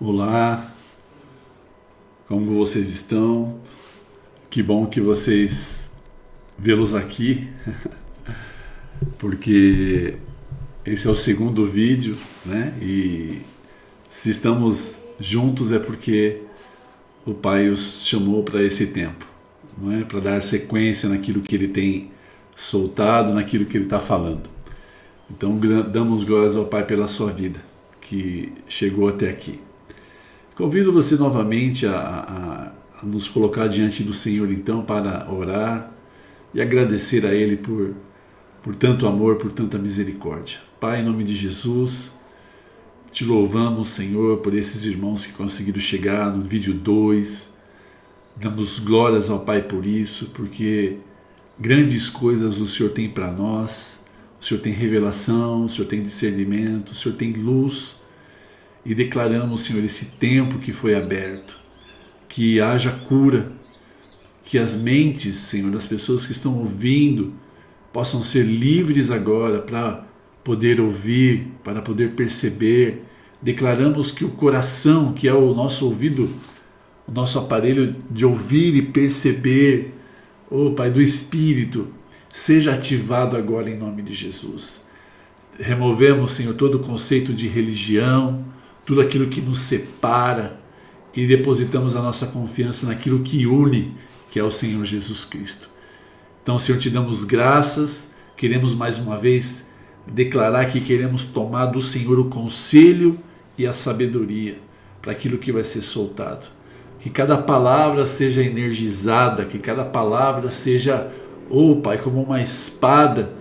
Olá, como vocês estão? Que bom que vocês vê-los aqui, porque esse é o segundo vídeo, né? E se estamos juntos é porque o Pai os chamou para esse tempo, não é? Para dar sequência naquilo que Ele tem soltado, naquilo que Ele está falando. Então damos glórias ao Pai pela sua vida, que chegou até aqui. Convido você novamente a nos colocar diante do Senhor então para orar e agradecer a Ele por tanto amor, por tanta misericórdia. Pai, em nome de Jesus, te louvamos, Senhor, por esses irmãos que conseguiram chegar no vídeo 2. Damos glórias ao Pai por isso, porque grandes coisas o Senhor tem para nós. O Senhor tem revelação, o Senhor tem discernimento, o Senhor tem luz. E declaramos, Senhor, esse tempo que foi aberto, que haja cura, que as mentes, Senhor, das pessoas que estão ouvindo possam ser livres agora para poder ouvir, para poder perceber. Declaramos que o coração, que é o nosso ouvido, o nosso aparelho de ouvir e perceber, Pai do Espírito, seja ativado agora em nome de Jesus. Removemos, Senhor, todo o conceito de religião, tudo aquilo que nos separa e depositamos a nossa confiança naquilo que une, que é o Senhor Jesus Cristo. Então, Senhor, te damos graças, queremos mais uma vez declarar que queremos tomar do Senhor o conselho e a sabedoria para aquilo que vai ser soltado. Que cada palavra seja energizada, que cada palavra seja, Pai, como uma espada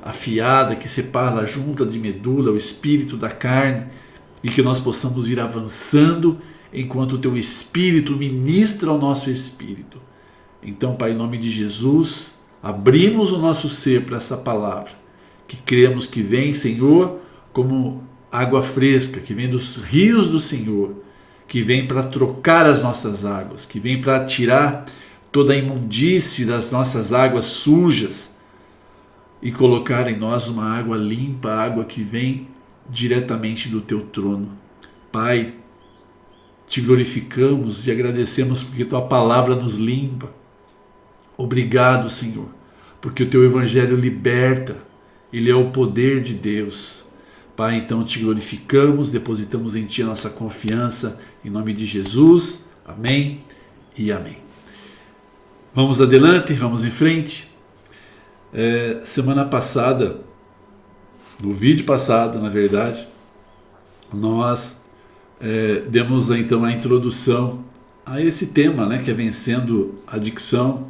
afiada que separa a junta de medula, o espírito da carne, e que nós possamos ir avançando enquanto o teu Espírito ministra ao nosso espírito. Então, Pai, em nome de Jesus, abrimos o nosso ser para essa palavra, que cremos que vem, Senhor, como água fresca, que vem dos rios do Senhor, que vem para trocar as nossas águas, que vem para tirar toda a imundície das nossas águas sujas e colocar em nós uma água limpa, água que vem diretamente do teu trono. Pai, te glorificamos e agradecemos porque tua palavra nos limpa. Obrigado, Senhor, porque o teu evangelho liberta, ele é o poder de Deus. Pai, então te glorificamos, depositamos em ti a nossa confiança, em nome de Jesus. Amém e amém. Vamos adiante, vamos em frente. Semana passada, no vídeo passado, na verdade, nós demos então a introdução a esse tema, né, que é vencendo a adicção.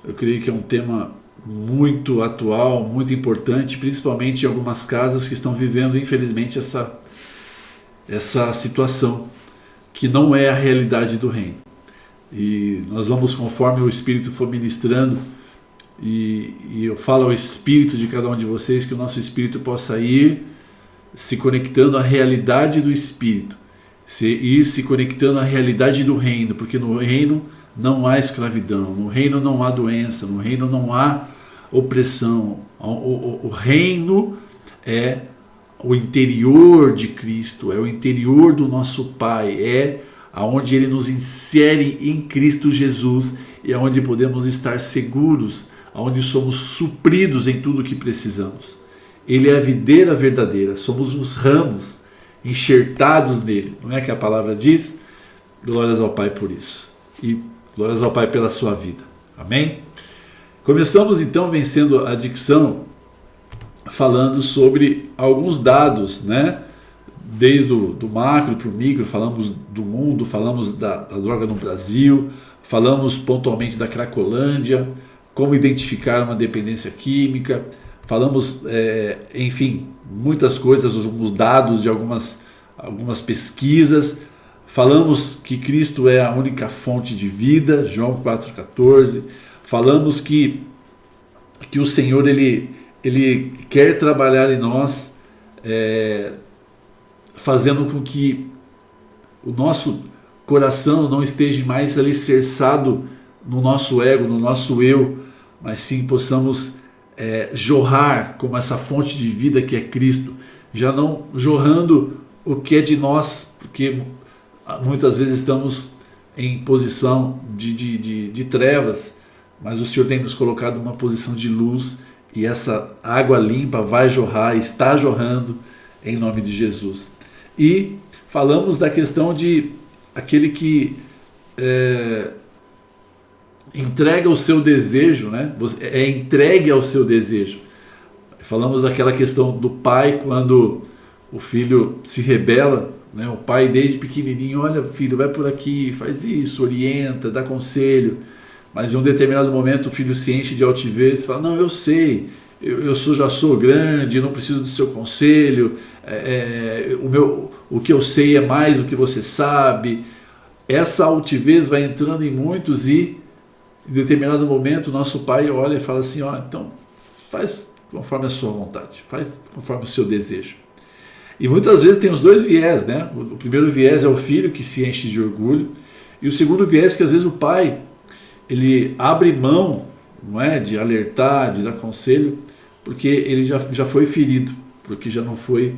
Eu creio que é um tema muito atual, muito importante, principalmente em algumas casas que estão vivendo, infelizmente, essa situação, que não é a realidade do reino. E nós vamos, conforme o Espírito for ministrando, e eu falo ao Espírito de cada um de vocês, que o nosso Espírito possa ir se conectando à realidade do Espírito, ir se conectando à realidade do reino, porque no reino não há escravidão, no reino não há doença, no reino não há opressão. O reino é o interior de Cristo, é o interior do nosso Pai, é aonde Ele nos insere em Cristo Jesus e aonde podemos estar seguros, onde somos supridos em tudo o que precisamos. Ele é a videira verdadeira, somos os ramos enxertados nele, não é que a palavra diz? Glórias ao Pai por isso, e glórias ao Pai pela sua vida, amém? Começamos então vencendo a adicção, falando sobre alguns dados, né? Desde do macro para o micro, falamos do mundo, falamos da droga no Brasil, falamos pontualmente da Cracolândia, como identificar uma dependência química, falamos, enfim, muitas coisas, alguns dados de algumas pesquisas, falamos que Cristo é a única fonte de vida, João 4,14, falamos que o Senhor ele quer trabalhar em nós, fazendo com que o nosso coração não esteja mais alicerçado no nosso ego, no nosso eu, mas sim possamos jorrar como essa fonte de vida que é Cristo, já não jorrando o que é de nós, porque muitas vezes estamos em posição de trevas, mas o Senhor tem nos colocado numa posição de luz, e essa água limpa vai jorrar, está jorrando em nome de Jesus. E falamos da questão de aquele que entrega o seu desejo, né? É entregue ao seu desejo. Falamos daquela questão do pai quando o filho se rebela, né? O pai desde pequenininho, olha filho, vai por aqui, faz isso, orienta, dá conselho, mas em um determinado momento o filho se enche de altivez e fala, não, eu sei, já sou grande, não preciso do seu conselho, o que eu sei é mais do que você sabe. Essa altivez vai entrando em muitos e em determinado momento nosso pai olha e fala assim, então faz conforme a sua vontade, faz conforme o seu desejo. E muitas vezes tem os dois viés, né? O primeiro viés é o filho que se enche de orgulho, e o segundo viés é que às vezes o pai ele abre mão, não é, de alertar, de dar conselho, porque ele já foi ferido, porque já não foi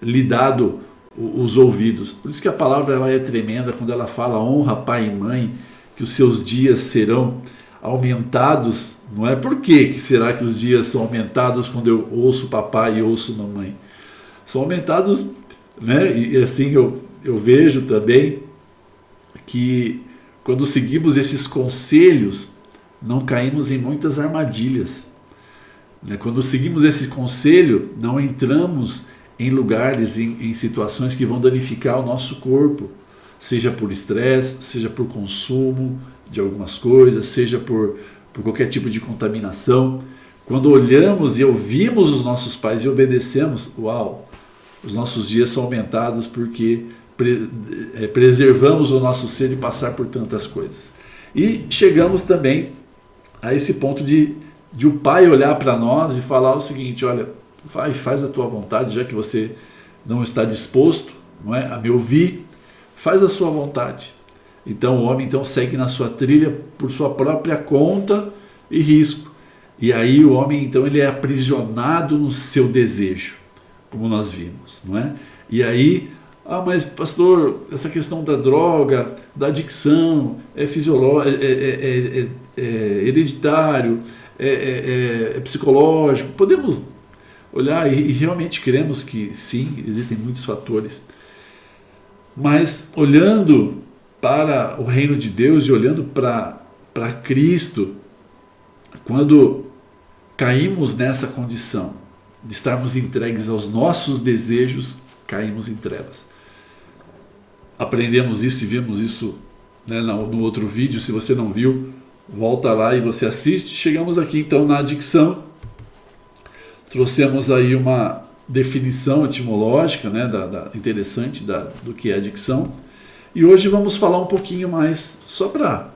lhe dado os ouvidos. Por isso que a palavra ela é tremenda quando ela fala honra pai e mãe, que os seus dias serão aumentados, não é? Por que será que os dias são aumentados quando eu ouço papai e ouço mamãe? São aumentados, né? E assim eu vejo também que quando seguimos esses conselhos, não caímos em muitas armadilhas. Quando seguimos esse conselho, não entramos em lugares, em situações que vão danificar o nosso corpo, seja por estresse, seja por consumo de algumas coisas, seja por qualquer tipo de contaminação. Quando olhamos e ouvimos os nossos pais e obedecemos, uau, os nossos dias são aumentados porque preservamos o nosso ser de passar por tantas coisas. E chegamos também a esse ponto de o pai olhar para nós e falar o seguinte, olha, faz a tua vontade, já que você não está disposto, não é, a me ouvir, faz a sua vontade. Então o homem segue na sua trilha por sua própria conta e risco. E aí o homem ele é aprisionado no seu desejo, como nós vimos, não é? E aí, mas pastor, essa questão da droga, da adicção, é fisiológico, é hereditário, é psicológico. Podemos olhar e realmente queremos que sim, existem muitos fatores. Mas olhando para o reino de Deus e olhando para Cristo, quando caímos nessa condição de estarmos entregues aos nossos desejos, caímos em trevas. Aprendemos isso e vimos isso, né, no outro vídeo. Se você não viu, volta lá e você assiste. Chegamos aqui então na adicção. Trouxemos aí uma definição etimológica, né, interessante do que é adicção. E hoje vamos falar um pouquinho mais, só para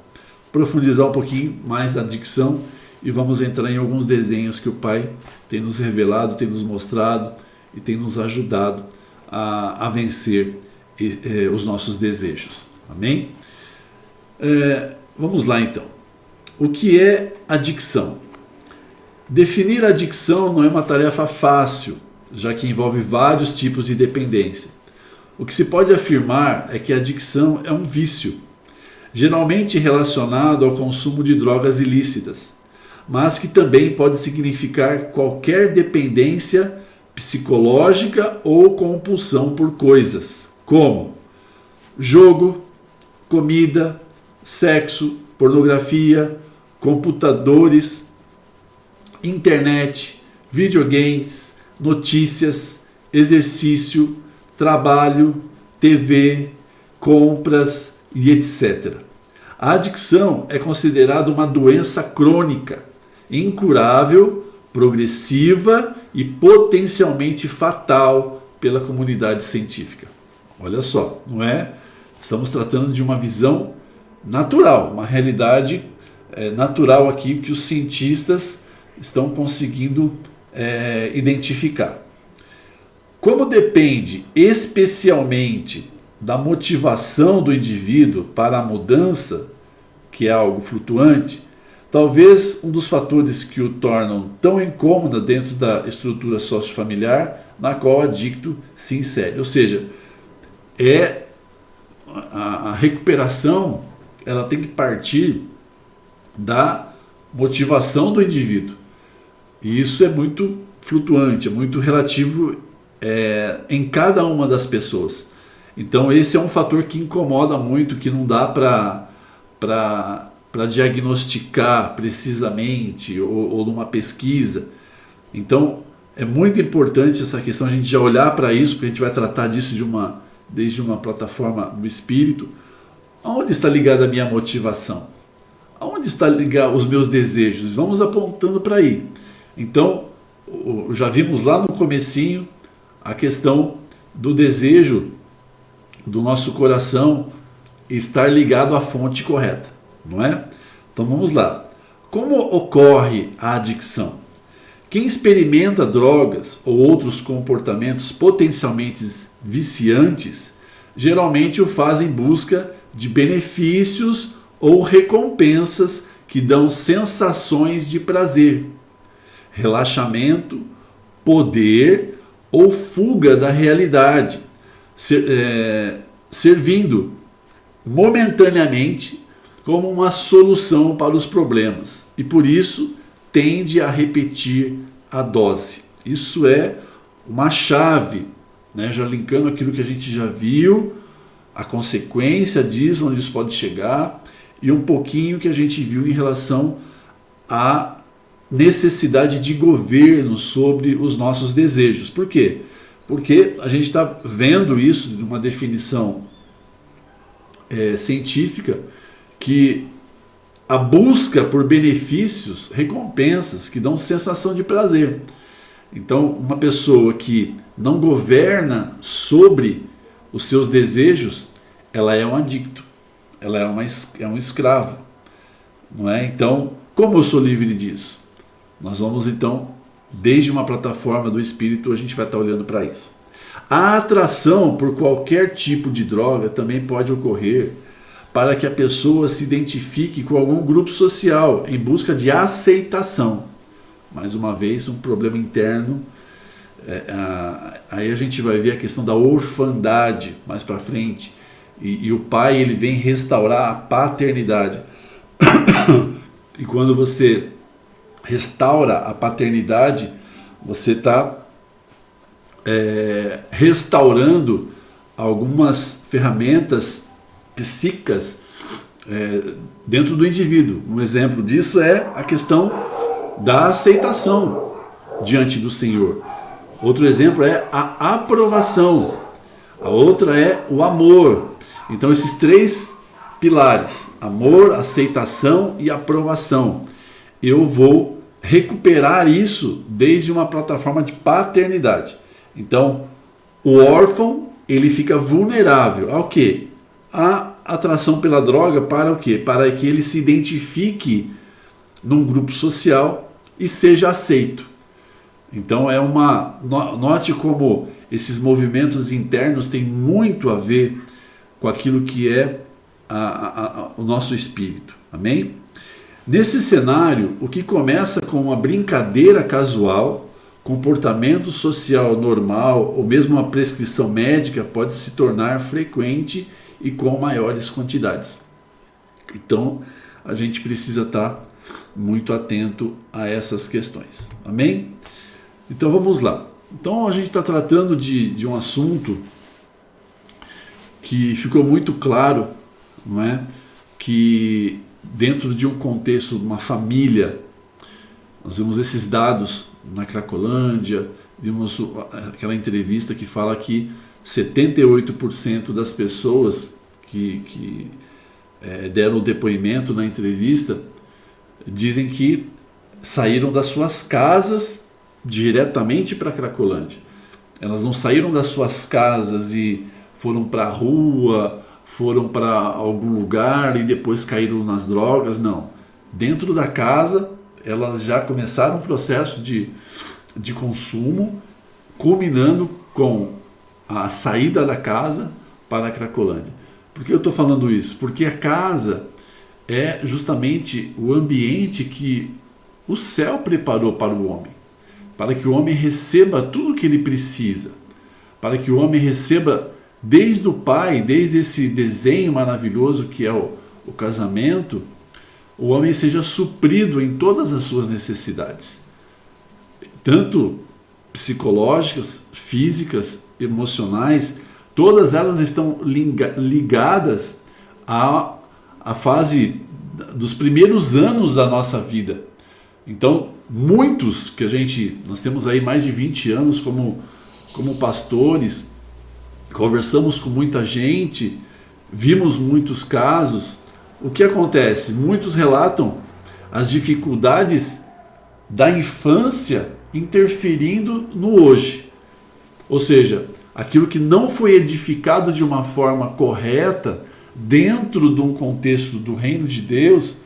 profundizar um pouquinho mais da adicção, e vamos entrar em alguns desenhos que o Pai tem nos revelado, tem nos mostrado e tem nos ajudado a vencer os nossos desejos. Amém? Vamos lá então. O que é adicção? Definir a adicção não é uma tarefa fácil, já que envolve vários tipos de dependência. O que se pode afirmar é que a adicção é um vício, geralmente relacionado ao consumo de drogas ilícitas, mas que também pode significar qualquer dependência psicológica ou compulsão por coisas, como jogo, comida, sexo, pornografia, computadores, internet, videogames, notícias, exercício, trabalho, TV, compras e etc. A adicção é considerada uma doença crônica, incurável, progressiva e potencialmente fatal pela comunidade científica. Olha só, não é? Estamos tratando de uma visão natural, uma realidade natural aqui que os cientistas estão conseguindo identificar. Como depende especialmente da motivação do indivíduo para a mudança, que é algo flutuante, talvez um dos fatores que o tornam tão incômodo dentro da estrutura sociofamiliar na qual o adicto se insere. Ou seja, a recuperação, ela tem que partir da motivação do indivíduo. E isso é muito flutuante, é muito relativo em cada uma das pessoas. Então esse é um fator que incomoda muito, que não dá para diagnosticar precisamente ou numa pesquisa. Então é muito importante essa questão, a gente já olhar para isso, porque a gente vai tratar disso desde uma plataforma do espírito. Aonde está ligada a minha motivação? Aonde está ligado os meus desejos? Vamos apontando para aí. Então, já vimos lá no comecinho a questão do desejo do nosso coração estar ligado à fonte correta, não é? Então vamos lá. Como ocorre a adicção? Quem experimenta drogas ou outros comportamentos potencialmente viciantes, geralmente o faz em busca de benefícios ou recompensas que dão sensações de prazer, relaxamento, poder ou fuga da realidade, servindo momentaneamente como uma solução para os problemas, e por isso tende a repetir a dose. Isso é uma chave, né? Já linkando aquilo que a gente já viu, a consequência disso, onde isso pode chegar, e um pouquinho que a gente viu em relação à necessidade de governo sobre os nossos desejos. Por quê? Porque a gente está vendo isso de uma definição científica, que a busca por benefícios, recompensas que dão sensação de prazer. Então, uma pessoa que não governa sobre os seus desejos, ela é um adicto, ela é um escravo, não é? Então, como eu sou livre disso? Nós vamos então, desde uma plataforma do espírito, a gente vai estar olhando para isso. A atração por qualquer tipo de droga também pode ocorrer para que a pessoa se identifique com algum grupo social em busca de aceitação. Mais uma vez, um problema interno. Aí a gente vai ver a questão da orfandade mais para frente. E o pai, ele vem restaurar a paternidade. E quando você restaura a paternidade, você está restaurando algumas ferramentas psíquicas dentro do indivíduo. Um exemplo disso é a questão da aceitação diante do Senhor. Outro exemplo é a aprovação. A outra é o amor. Então esses três pilares, amor, aceitação e aprovação, eu vou recuperar isso desde uma plataforma de paternidade. Então o órfão, ele fica vulnerável ao quê? A atração pela droga. Para o quê? Para que ele se identifique num grupo social e seja aceito. Então note como esses movimentos internos têm muito a ver com aquilo que é o nosso espírito. Amém? Nesse cenário, o que começa com uma brincadeira casual, comportamento social normal ou mesmo uma prescrição médica pode se tornar frequente e com maiores quantidades. Então, a gente precisa estar muito atento a essas questões. Amém? Então, vamos lá. Então, a gente está tratando de um assunto que ficou muito claro, não é? Que dentro de um contexto de uma família, nós vemos esses dados na Cracolândia, vimos aquela entrevista que fala que 78% das pessoas que deram o depoimento na entrevista dizem que saíram das suas casas diretamente para a Cracolândia. Elas não saíram das suas casas e foram para a rua, foram para algum lugar e depois caíram nas drogas, não. Dentro da casa, elas já começaram um processo de consumo, culminando com a saída da casa para a Cracolândia. Por que eu estou falando isso? Porque a casa é justamente o ambiente que o céu preparou para o homem, para que o homem receba tudo o que ele precisa, para que o homem receba desde o pai, desde esse desenho maravilhoso que é o casamento, o homem seja suprido em todas as suas necessidades, tanto psicológicas, físicas, emocionais, todas elas estão ligadas à fase dos primeiros anos da nossa vida. Então, muitos nós temos aí mais de 20 anos como pastores, conversamos com muita gente, vimos muitos casos. O que acontece? Muitos relatam as dificuldades da infância interferindo no hoje. Ou seja, aquilo que não foi edificado de uma forma correta dentro de um contexto do reino de Deus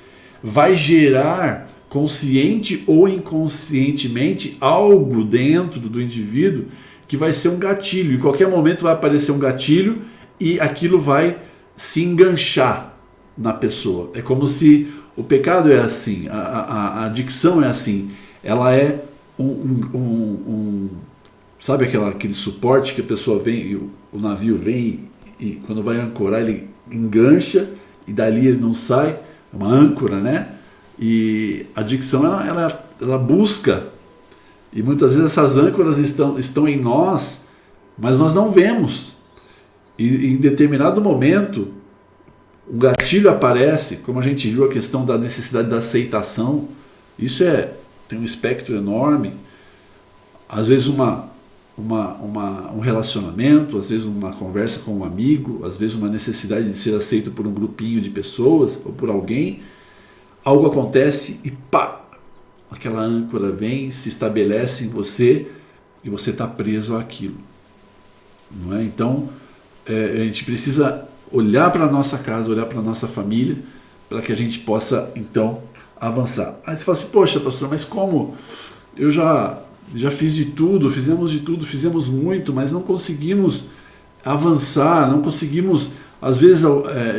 vai gerar, consciente ou inconscientemente, algo dentro do indivíduo que vai ser um gatilho. Em qualquer momento vai aparecer um gatilho e aquilo vai se enganchar na pessoa. É como se o pecado é assim, a adicção é assim, ela é sabe aquele suporte que a pessoa vem, o navio vem e quando vai ancorar ele engancha e dali ele não sai, é uma âncora, né? E a adicção ela busca, e muitas vezes essas âncoras estão em nós, mas nós não vemos. E em determinado momento um gatilho aparece, como a gente viu a questão da necessidade da aceitação. Isso tem um espectro enorme. Às vezes um relacionamento, às vezes uma conversa com um amigo, às vezes uma necessidade de ser aceito por um grupinho de pessoas ou por alguém. Algo acontece e pá, aquela âncora vem, se estabelece em você e você está preso àquilo. Não é? Então, a gente precisa olhar para a nossa casa, olhar para a nossa família, para que a gente possa, então, avançar. Aí você fala assim, poxa, pastor, mas como? Eu já fiz de tudo, fizemos muito, mas não conseguimos avançar, não conseguimos, às vezes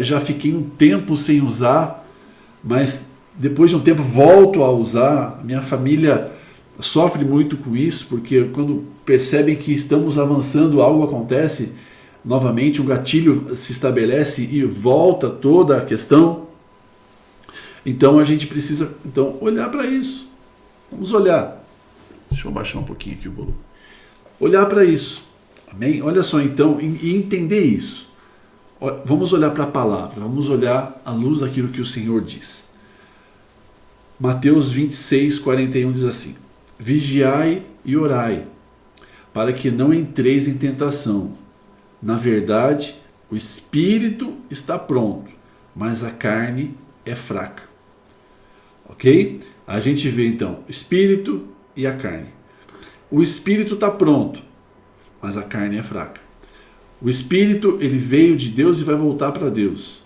já fiquei um tempo sem usar, mas depois de um tempo volto a usar. Minha família sofre muito com isso, porque quando percebem que estamos avançando, algo acontece, novamente um gatilho se estabelece e volta toda a questão. Então a gente precisa olhar para isso. Vamos olhar. Deixa eu baixar um pouquinho aqui o volume. Olhar para isso. Amém? Olha só então, e entender isso. Vamos olhar para a palavra, vamos olhar à luz daquilo que o Senhor diz. Mateus 26, 41 diz assim: vigiai e orai, para que não entreis em tentação. Na verdade, o espírito está pronto, mas a carne é fraca. Ok? A gente vê então o espírito e a carne. O espírito está pronto, mas a carne é fraca. O espírito, ele veio de Deus e vai voltar para Deus.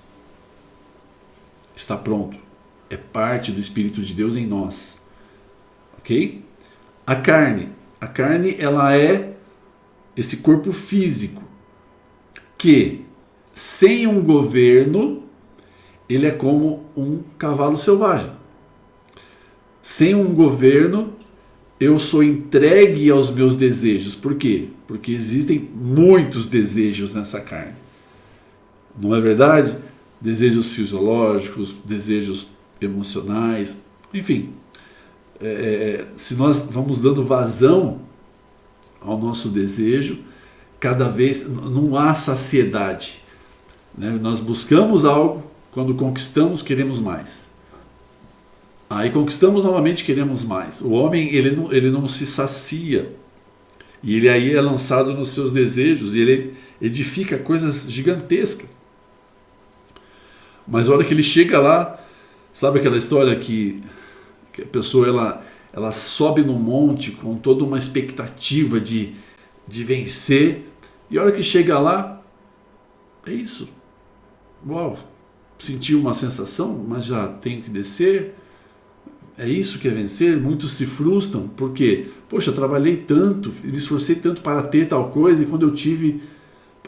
Está pronto. É parte do Espírito de Deus em nós. Ok? A carne ela é esse corpo físico que, sem um governo, ele é como um cavalo selvagem. Sem um governo, eu sou entregue aos meus desejos. Por quê? Porque existem muitos desejos nessa carne. Não é verdade? Desejos fisiológicos, desejos emocionais, enfim. Se nós vamos dando vazão ao nosso desejo, cada vez não há saciedade. Né? Nós buscamos algo, quando conquistamos, queremos mais. Aí conquistamos novamente, queremos mais. O homem ele não se sacia. E ele aí é lançado nos seus desejos, e ele edifica coisas gigantescas. Mas a hora que ele chega lá, sabe aquela história que a pessoa ela sobe no monte com toda uma expectativa de vencer, e a hora que chega lá, é isso. Uau, senti uma sensação, mas já tenho que descer. É isso que é vencer? Muitos se frustram, porque, poxa, eu trabalhei tanto, me esforcei tanto para ter tal coisa, e quando eu tive,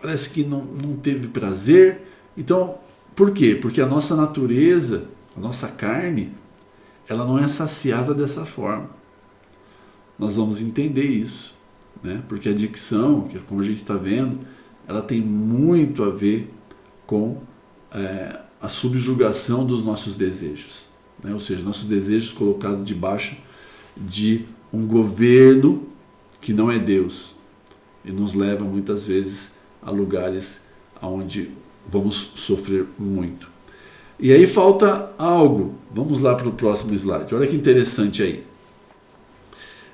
parece que não teve prazer. Então, por quê? Porque a nossa natureza, a nossa carne, ela não é saciada dessa forma. Nós vamos entender isso, né? Porque a adicção, como a gente está vendo, ela tem muito a ver com a subjugação dos nossos desejos, né? Ou seja, nossos desejos colocados debaixo de um governo que não é Deus e nos leva muitas vezes a lugares onde vamos sofrer muito. E aí falta algo. Vamos lá para o próximo slide. Olha que interessante aí.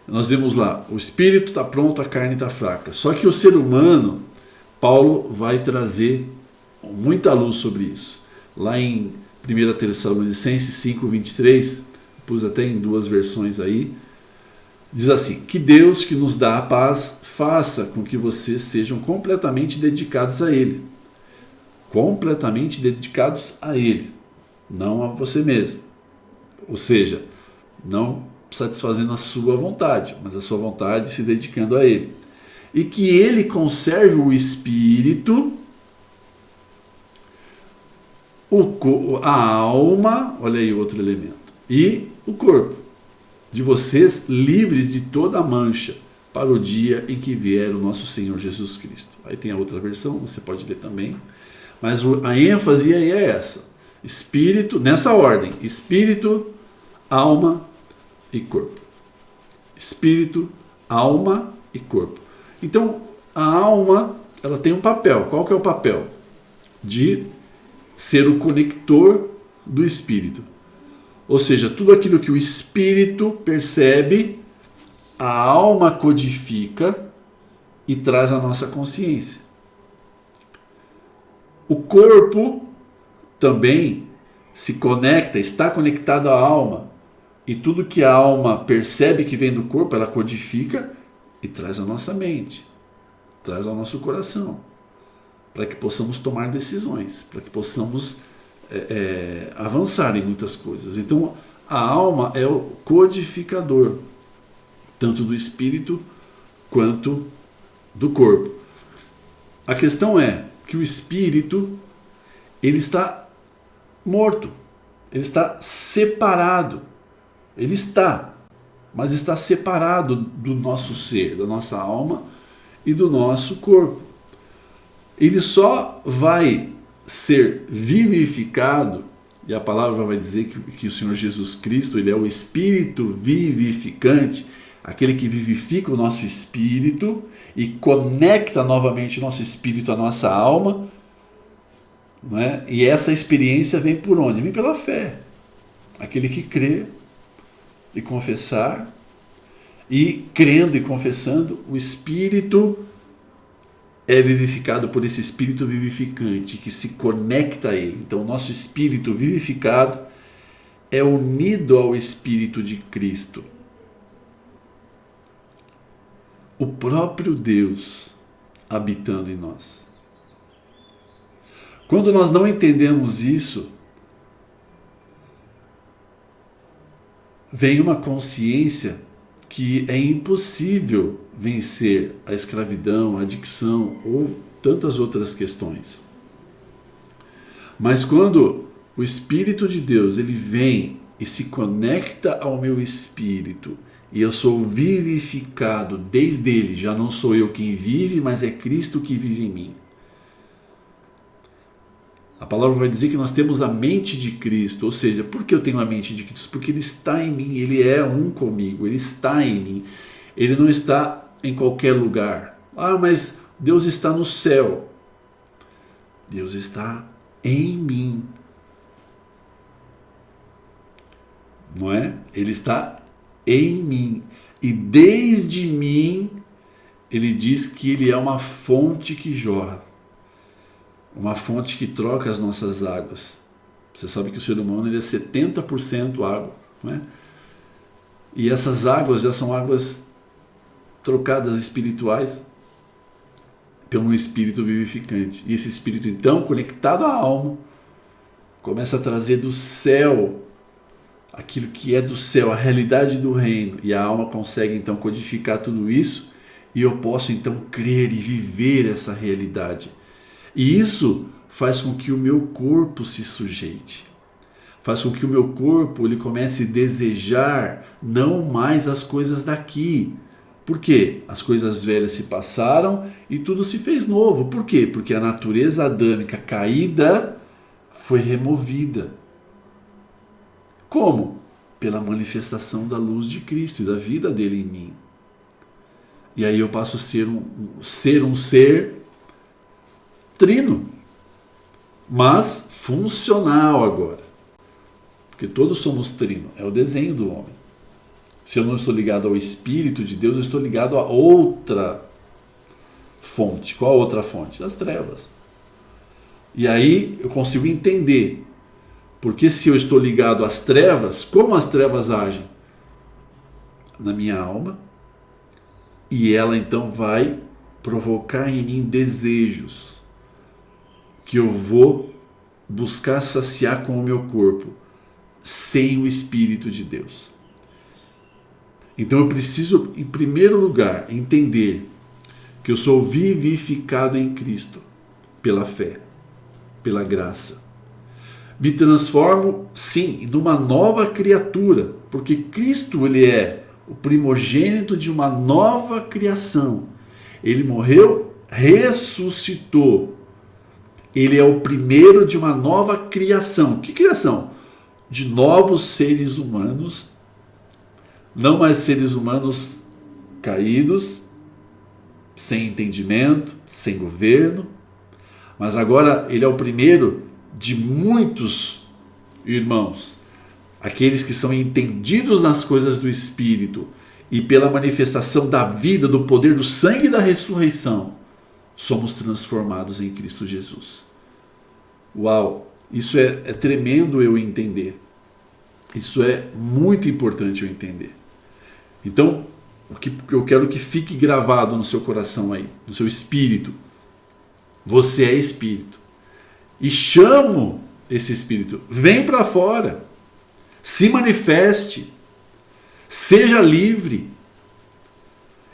Nós vemos lá, o espírito está pronto, a carne está fraca. Só que o ser humano, Paulo vai trazer muita luz sobre isso. Lá em 1 Tessalonicenses 5:23, pus até em duas versões aí, diz assim: que Deus que nos dá a paz faça com que vocês sejam completamente dedicados a Ele. Completamente dedicados a Ele, não a você mesmo. Ou seja, não satisfazendo a sua vontade, mas a sua vontade se dedicando a Ele. E que Ele conserve o espírito, a alma, olha aí outro elemento, e o corpo de vocês livres de toda mancha para o dia em que vier o nosso Senhor Jesus Cristo. Aí tem a outra versão, você pode ler também. Mas a ênfase aí é essa. Espírito, nessa ordem. Espírito, alma e corpo. Espírito, alma e corpo. Então, a alma, ela tem um papel. Qual que é o papel? De ser o conector do espírito. Ou seja, tudo aquilo que o espírito percebe, a alma codifica e traz à nossa consciência. O corpo também se conecta, está conectado à alma. E tudo que a alma percebe que vem do corpo, ela codifica e traz à nossa mente, traz ao nosso coração, para que possamos tomar decisões, para que possamos avançar em muitas coisas. Então, a alma é o codificador, tanto do espírito quanto do corpo. A questão é que o espírito, ele está morto, ele está separado, mas está separado do nosso ser, da nossa alma e do nosso corpo. Ele só vai ser vivificado, e a palavra vai dizer que o Senhor Jesus Cristo, ele é o Espírito vivificante, aquele que vivifica o nosso espírito e conecta novamente o nosso espírito à nossa alma, não é? E essa experiência vem por onde? Vem pela fé. Aquele que crê e confessar, e crendo e confessando, o espírito é vivificado por esse espírito vivificante que se conecta a ele. Então, o nosso espírito vivificado é unido ao espírito de Cristo. O próprio Deus habitando em nós. Quando nós não entendemos isso, vem uma consciência que é impossível vencer a escravidão, a adicção ou tantas outras questões. Mas quando o Espírito de Deus ele vem e se conecta ao meu espírito, e eu sou vivificado desde ele, já não sou eu quem vive, mas é Cristo que vive em mim. A palavra vai dizer que nós temos a mente de Cristo, ou seja, por que eu tenho a mente de Cristo? Porque Ele está em mim, Ele é um comigo, Ele está em mim. Ele não está em qualquer lugar. Ah, mas Deus está no céu. Deus está em mim. Não é? Ele está em mim. E desde mim, Ele diz que Ele é uma fonte que jorra. Uma fonte que troca as nossas águas. Você sabe que o ser humano ele é 70% água, não é? E essas águas já são águas trocadas espirituais pelo espírito vivificante. E esse espírito, então, conectado à alma, começa a trazer do céu aquilo que é do céu, a realidade do reino. E a alma consegue, então, codificar tudo isso e eu posso, então, crer e viver essa realidade. E isso faz com que o meu corpo se sujeite. Faz com que o meu corpo ele comece a desejar não mais as coisas daqui. Por quê? As coisas velhas se passaram e tudo se fez novo. Por quê? Porque a natureza adâmica caída foi removida. Como? Pela manifestação da luz de Cristo e da vida dele em mim. E aí eu passo a ser um ser trino, mas funcional agora. Porque todos somos trino, é o desenho do homem. Se eu não estou ligado ao Espírito de Deus, eu estou ligado a outra fonte. Qual a outra fonte? Das trevas. E aí eu consigo entender. Porque se eu estou ligado às trevas, como as trevas agem? Na minha alma. E ela então vai provocar em mim desejos que eu vou buscar saciar com o meu corpo, sem o Espírito de Deus. Então eu preciso, em primeiro lugar, entender que eu sou vivificado em Cristo pela fé, pela graça. Me transformo, sim, numa nova criatura, porque Cristo, ele é o primogênito de uma nova criação. Ele morreu, ressuscitou. Ele é o primeiro de uma nova criação. Que criação? De novos seres humanos, não mais seres humanos caídos, sem entendimento, sem governo, mas agora ele é o primeiro de muitos irmãos, aqueles que são entendidos nas coisas do Espírito e pela manifestação da vida, do poder, do sangue e da ressurreição, somos transformados em Cristo Jesus. Uau! Isso é tremendo eu entender. Isso é muito importante eu entender. Então, o que eu quero que fique gravado no seu coração aí, no seu espírito. Você é espírito. E chamo esse espírito. Vem para fora. Se manifeste. Seja livre.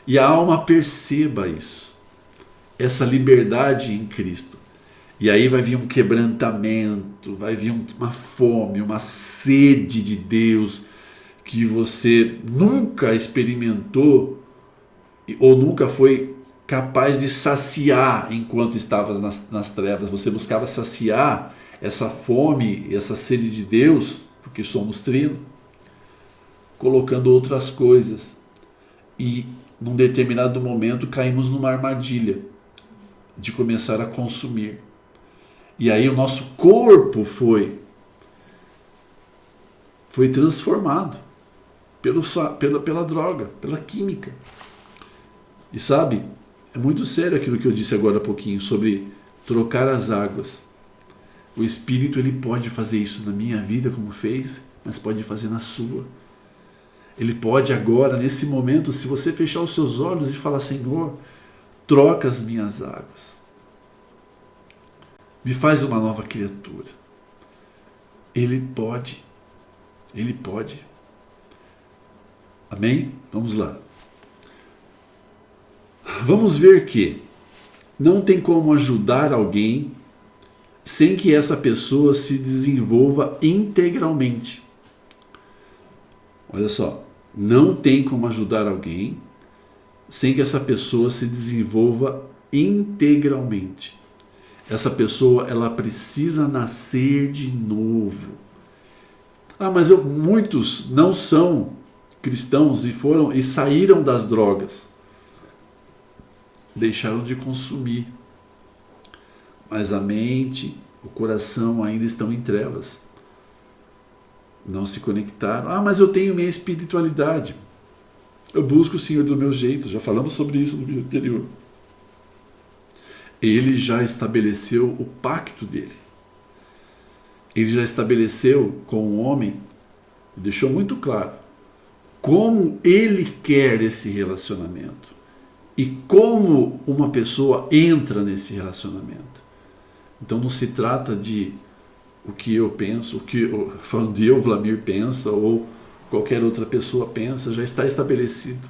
E a alma perceba isso. Essa liberdade em Cristo. E aí vai vir um quebrantamento, vai vir uma fome, uma sede de Deus que você nunca experimentou ou nunca foi capaz de saciar enquanto estavas nas trevas. Você buscava saciar essa fome, essa sede de Deus, porque somos trino, colocando outras coisas. E num determinado momento caímos numa armadilha de começar a consumir. E aí o nosso corpo foi transformado pela droga, pela química. E sabe, é muito sério aquilo que eu disse agora há pouquinho sobre trocar as águas. O Espírito, ele pode fazer isso na minha vida como fez, mas pode fazer na sua. Ele pode agora, nesse momento, se você fechar os seus olhos e falar: Senhor, troca as minhas águas. Me faz uma nova criatura. Ele pode. Ele pode. Amém? Vamos lá. Vamos ver que não tem como ajudar alguém sem que essa pessoa se desenvolva integralmente. Olha só. Não tem como ajudar alguém sem que essa pessoa se desenvolva integralmente. Essa pessoa, ela precisa nascer de novo. Mas muitos não são cristãos e saíram das drogas. Deixaram de consumir. Mas a mente, o coração ainda estão em trevas. Não se conectaram. Mas eu tenho minha espiritualidade. Eu busco o Senhor do meu jeito. Já falamos sobre isso no vídeo anterior. Ele já estabeleceu o pacto dele. Ele já estabeleceu com o homem, deixou muito claro, como ele quer esse relacionamento e como uma pessoa entra nesse relacionamento. Então não se trata de o que eu penso, falando de eu, Vlamir, pensa ou qualquer outra pessoa pensa, já está estabelecido.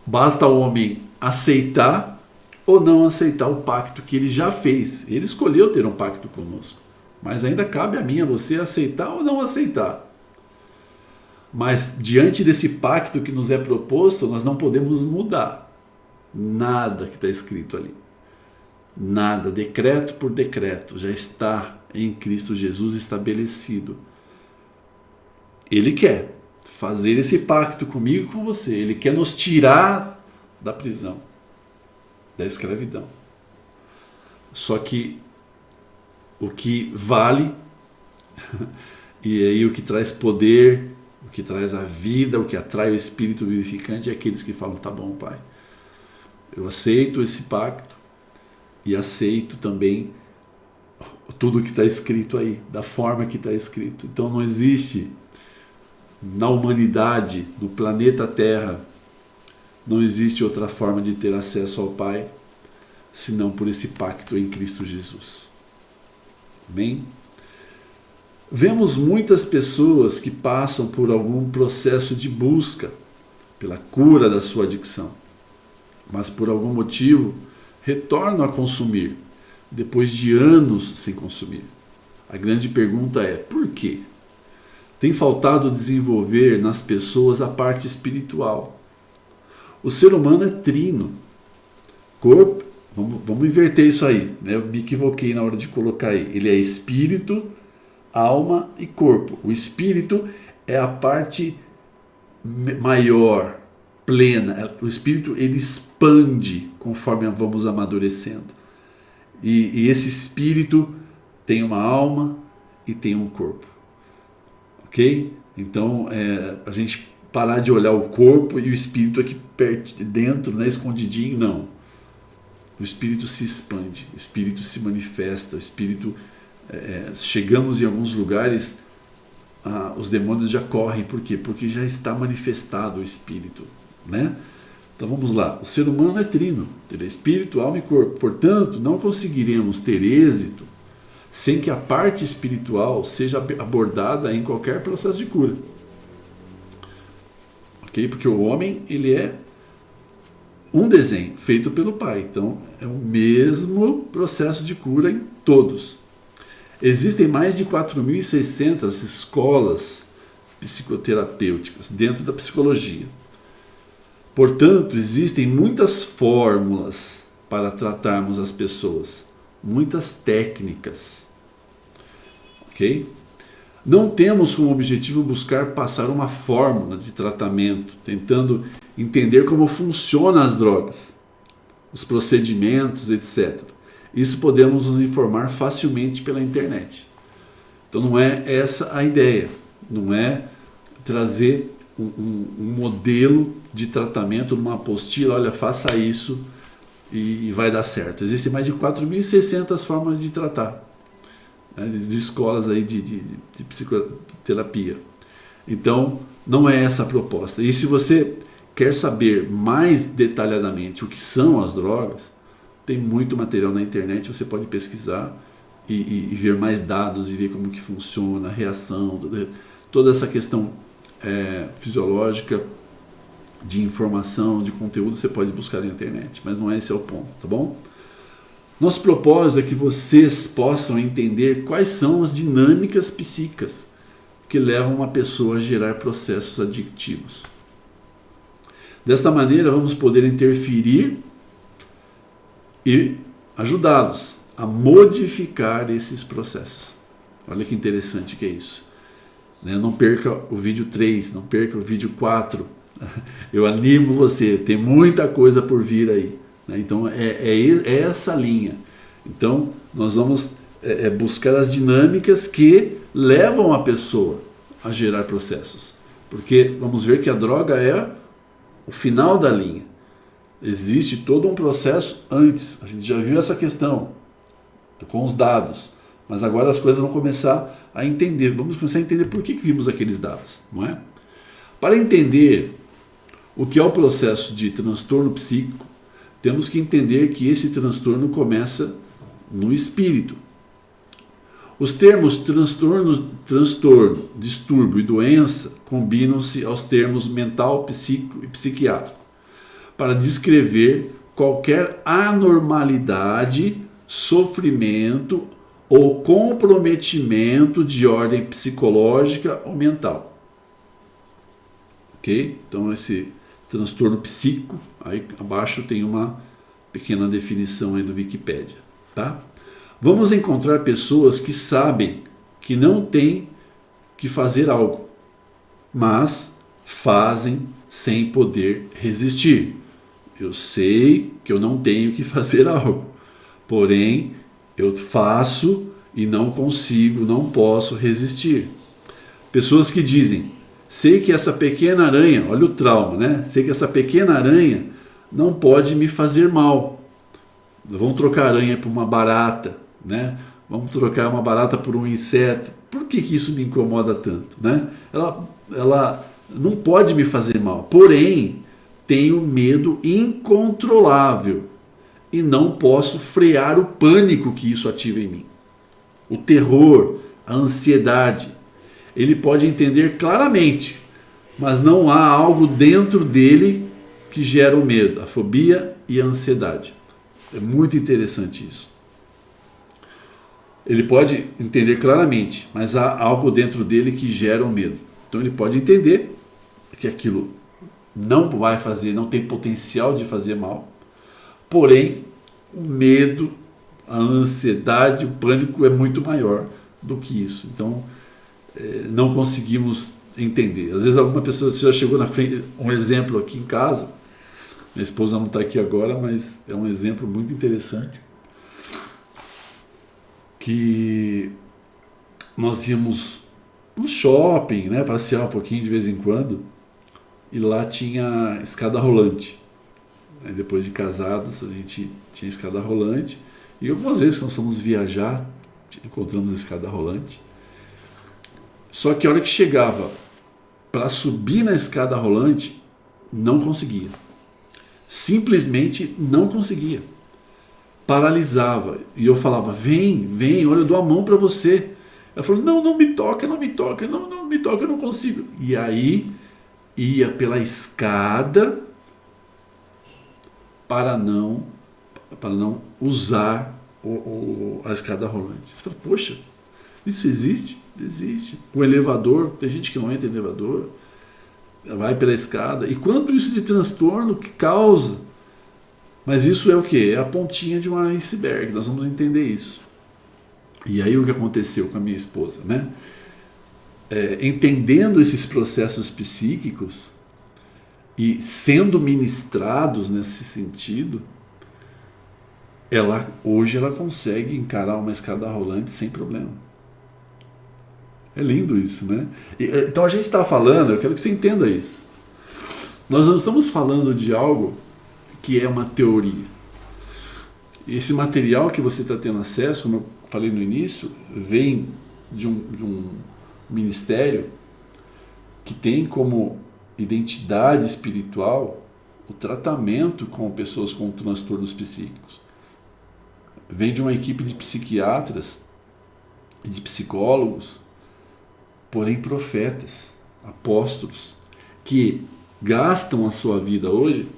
Basta o homem aceitar ou não aceitar o pacto que ele já fez. Ele escolheu ter um pacto conosco, mas ainda cabe a mim e a você aceitar ou não aceitar. Mas diante desse pacto que nos é proposto, nós não podemos mudar nada que está escrito ali. Nada, decreto por decreto, já está em Cristo Jesus estabelecido. Ele quer fazer esse pacto comigo e com você. Ele quer nos tirar da prisão, da escravidão. Só que o que vale, e aí o que traz poder, o que traz a vida, o que atrai o espírito vivificante é aqueles que falam, tá bom, Pai, eu aceito esse pacto e aceito também tudo que está escrito aí, da forma que está escrito. Então não existe na humanidade, no planeta Terra, não existe outra forma de ter acesso ao Pai senão por esse pacto em Cristo Jesus. Amém? Vemos muitas pessoas que passam por algum processo de busca pela cura da sua adicção, mas por algum motivo retornam a consumir, depois de anos sem consumir. A grande pergunta é, por quê? Tem faltado desenvolver nas pessoas a parte espiritual. O ser humano é trino. Corpo, vamos inverter isso aí, né? Eu me equivoquei na hora de colocar aí. Ele é espírito, alma e corpo. O espírito é a parte maior, plena. O espírito, ele expande conforme vamos amadurecendo. E esse espírito tem uma alma e tem um corpo. Ok? Então, a gente parar de olhar o corpo e o espírito aqui perto, dentro, né, escondidinho, não. O espírito se expande, o espírito se manifesta, o espírito... chegamos em alguns lugares, os demônios já correm. Por quê? Porque já está manifestado o espírito, né? Então vamos lá, o ser humano é trino, ele é espírito, alma e corpo. Portanto, não conseguiremos ter êxito sem que a parte espiritual seja abordada em qualquer processo de cura. Ok? Porque o homem, ele é um desenho feito pelo Pai. Então é o mesmo processo de cura em todos. Existem mais de 4.600 escolas psicoterapêuticas dentro da psicologia. Portanto, existem muitas fórmulas para tratarmos as pessoas, muitas técnicas. Ok? Não temos como objetivo buscar passar uma fórmula de tratamento, tentando entender como funcionam as drogas, os procedimentos, etc. Isso podemos nos informar facilmente pela internet. Então não é essa a ideia, não é trazer um modelo de tratamento numa apostila, olha, faça isso e vai dar certo. Existem mais de 4.600 formas de tratar, né, de escolas aí de psicoterapia. Então não é essa a proposta. E se você quer saber mais detalhadamente o que são as drogas, tem muito material na internet, você pode pesquisar e ver mais dados e ver como que funciona a reação, toda essa questão fisiológica, de informação, de conteúdo, você pode buscar na internet, mas não é esse o ponto, tá bom? Nosso propósito é que vocês possam entender quais são as dinâmicas psíquicas que levam uma pessoa a gerar processos adictivos. Desta maneira, vamos poder interferir e ajudá-los a modificar esses processos. Olha que interessante que é isso. Não perca o vídeo 3, não perca o vídeo 4. Eu animo você, tem muita coisa por vir aí. Então é essa linha. Então nós vamos buscar as dinâmicas que levam a pessoa a gerar processos. Porque vamos ver que a droga é o final da linha. Existe todo um processo antes. A gente já viu essa questão com os dados. Mas agora as coisas vão começar a entender. Vamos começar a entender por que vimos aqueles dados, não é? Para entender o que é o processo de transtorno psíquico, temos que entender que esse transtorno começa no espírito. Os termos transtorno, distúrbio e doença combinam-se aos termos mental, psíquico e psiquiátrico para descrever qualquer anormalidade, sofrimento ou comprometimento de ordem psicológica ou mental. ok? Então esse transtorno psíquico, aí abaixo tem uma pequena definição aí do Wikipedia, tá? Vamos encontrar pessoas que sabem que não tem que fazer algo, mas fazem sem poder resistir. Eu sei que eu não tenho que fazer algo, porém eu faço e não consigo, não posso resistir. Pessoas que dizem: sei que essa pequena aranha, olha o trauma, né? Sei que essa pequena aranha não pode me fazer mal. Vamos trocar a aranha por uma barata, né? Vamos trocar uma barata por um inseto. Por que isso me incomoda tanto, né? Ela não pode me fazer mal, porém tenho medo incontrolável e não posso frear o pânico que isso ativa em mim. O terror, a ansiedade. Ele pode entender claramente, mas não há algo dentro dele que gera o medo, a fobia e a ansiedade. É muito interessante isso. Ele pode entender claramente, mas há algo dentro dele que gera o medo. Então ele pode entender que aquilo não vai fazer, não tem potencial de fazer mal, porém o medo, a ansiedade, o pânico é muito maior do que isso. Então não conseguimos entender. Às vezes alguma pessoa já chegou na frente, um exemplo aqui em casa, minha esposa não está aqui agora, mas é um exemplo muito interessante, que nós íamos no shopping, né, passear um pouquinho de vez em quando, e lá tinha escada rolante. Aí depois de casados, a gente tinha escada rolante, e algumas vezes que nós fomos viajar, encontramos escada rolante. Só que a hora que chegava para subir na escada rolante, não conseguia. Simplesmente não conseguia. Paralisava. E eu falava: vem, olha, eu dou a mão para você. Ela falou: não me toca, não me toca, não me toca, eu não consigo. E aí ia pela escada para não usar a escada rolante. Você fala: poxa, isso existe? Existe. O elevador, tem gente que não entra em elevador, vai pela escada. E quanto isso de transtorno que causa? Mas isso é o quê? É a pontinha de um iceberg, nós vamos entender isso. E aí o que aconteceu com a minha esposa, né? Entendendo esses processos psíquicos e sendo ministrados nesse sentido, hoje ela consegue encarar uma escada rolante sem problema. É lindo isso, né? Então a gente está falando, eu quero que você entenda isso. Nós não estamos falando de algo que é uma teoria. Esse material que você está tendo acesso, como eu falei no início, vem de um ministério que tem como identidade espiritual o tratamento com pessoas com transtornos psíquicos. Vem de uma equipe de psiquiatras e de psicólogos, porém profetas, apóstolos, que gastam a sua vida hoje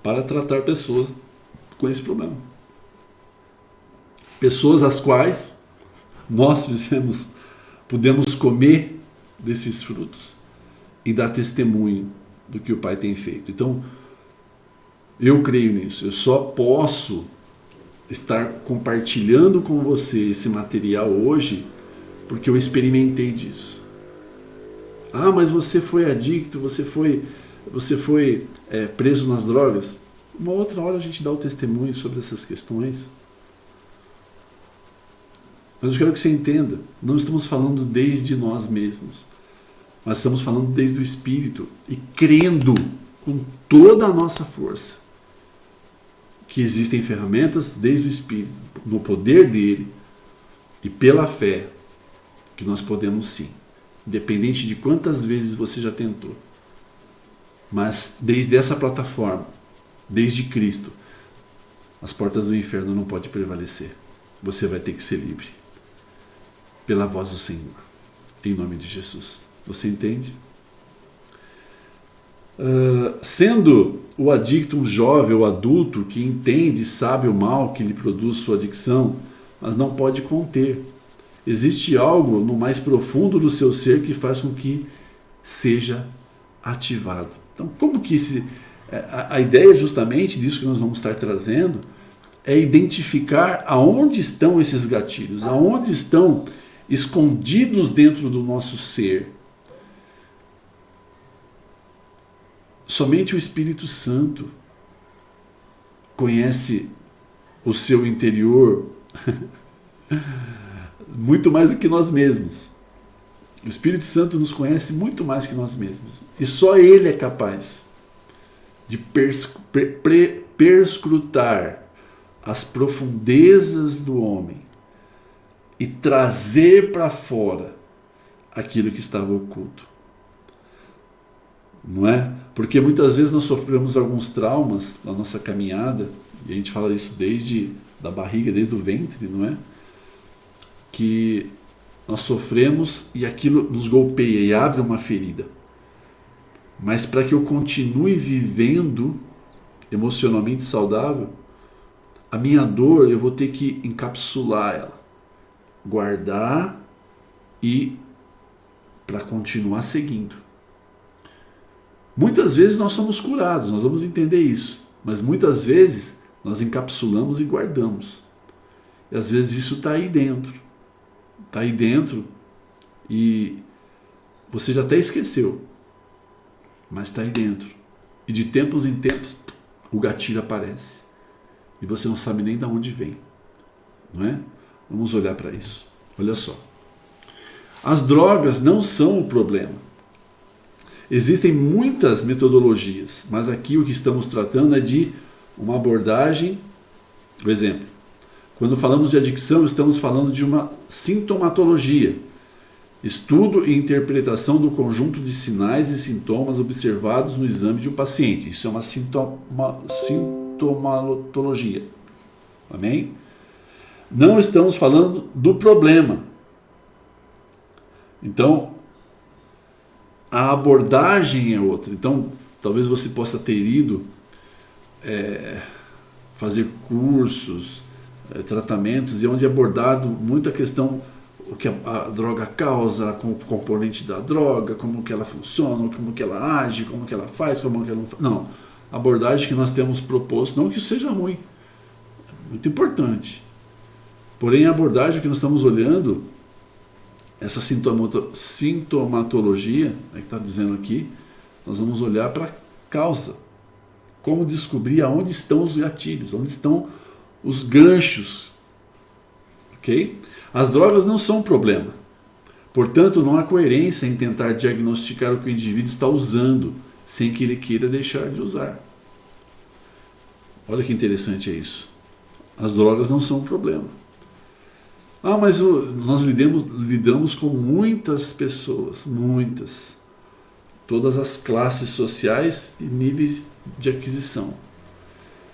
para tratar pessoas com esse problema. Pessoas às quais nós podemos comer desses frutos e dar testemunho do que o Pai tem feito. Então, eu creio nisso. Eu só posso estar compartilhando com você esse material hoje porque eu experimentei disso. Ah, mas você foi adicto, você foi preso nas drogas. Uma outra hora a gente dá o testemunho sobre essas questões. Mas eu quero que você entenda, não estamos falando desde nós mesmos, mas estamos falando desde o Espírito e crendo com toda a nossa força que existem ferramentas desde o Espírito, no poder dele e pela fé, que nós podemos sim, independente de quantas vezes você já tentou. Mas desde essa plataforma, desde Cristo, as portas do inferno não podem prevalecer. Você vai ter que ser livre. Pela voz do Senhor. Em nome de Jesus. Você entende? Sendo o adicto um jovem ou adulto que entende e sabe o mal que lhe produz sua adicção, mas não pode conter. Existe algo no mais profundo do seu ser que faz com que seja ativado. Então, como que a ideia justamente disso que nós vamos estar trazendo é identificar aonde estão esses gatilhos, aonde estão escondidos dentro do nosso ser. Somente o Espírito Santo conhece o seu interior muito mais do que nós mesmos. O Espírito Santo nos conhece muito mais que nós mesmos. E só Ele é capaz de perscrutar as profundezas do homem e trazer para fora aquilo que estava oculto. Não é? Porque muitas vezes nós sofremos alguns traumas na nossa caminhada, e a gente fala isso desde da barriga, desde o ventre, não é? Que nós sofremos e aquilo nos golpeia e abre uma ferida. Mas para que eu continue vivendo emocionalmente saudável, a minha dor eu vou ter que encapsular ela, guardar e para continuar seguindo. Muitas vezes nós somos curados, nós vamos entender isso, mas muitas vezes nós encapsulamos e guardamos. E às vezes isso está aí dentro. Está aí dentro e você já até esqueceu, mas está aí dentro. E de tempos em tempos o gatilho aparece e você não sabe nem de onde vem, não é? Vamos olhar para isso. Olha só. As drogas não são o problema. Existem muitas metodologias, mas aqui o que estamos tratando é de uma abordagem, por exemplo, quando falamos de adicção, estamos falando de uma sintomatologia, estudo e interpretação do conjunto de sinais e sintomas observados no exame de um paciente. Isso é uma sintomatologia. Amém? Não estamos falando do problema. Então, a abordagem é outra. Então, talvez você possa ter ido fazer cursos, tratamentos, e onde é abordado muita questão, o que a droga causa, com o componente da droga, como que ela funciona, como que ela age, como que ela faz, como que ela não faz. Não, a abordagem que nós temos proposto, não que isso seja ruim, é muito importante. Porém, a abordagem que nós estamos olhando, essa sintomatologia, que está dizendo aqui, nós vamos olhar para a causa. Como descobrir aonde estão os gatilhos, onde estão os ganchos. Ok? As drogas não são um problema. Portanto, não há coerência em tentar diagnosticar o que o indivíduo está usando, sem que ele queira deixar de usar. Olha que interessante é isso. As drogas não são um problema. Ah, mas nós lidamos com muitas pessoas, muitas. Todas as classes sociais e níveis de aquisição.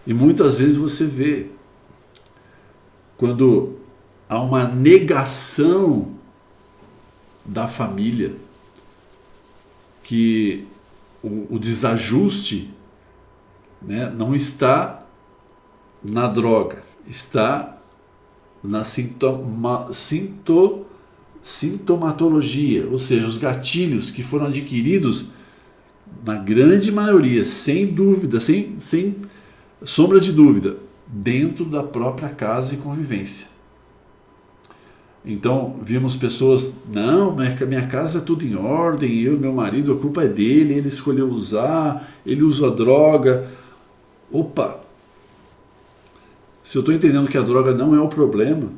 E muitas vezes você vê, quando há uma negação da família, que o desajuste, né, não está na droga, está na sintomatologia, ou seja, os gatilhos que foram adquiridos, na grande maioria, sem dúvida, sem sombra de dúvida, dentro da própria casa e convivência. Então, vimos pessoas, não, minha casa é tudo em ordem, eu e meu marido, a culpa é dele, ele escolheu usar, ele usa a droga. Opa! Se eu estou entendendo que a droga não é o problema,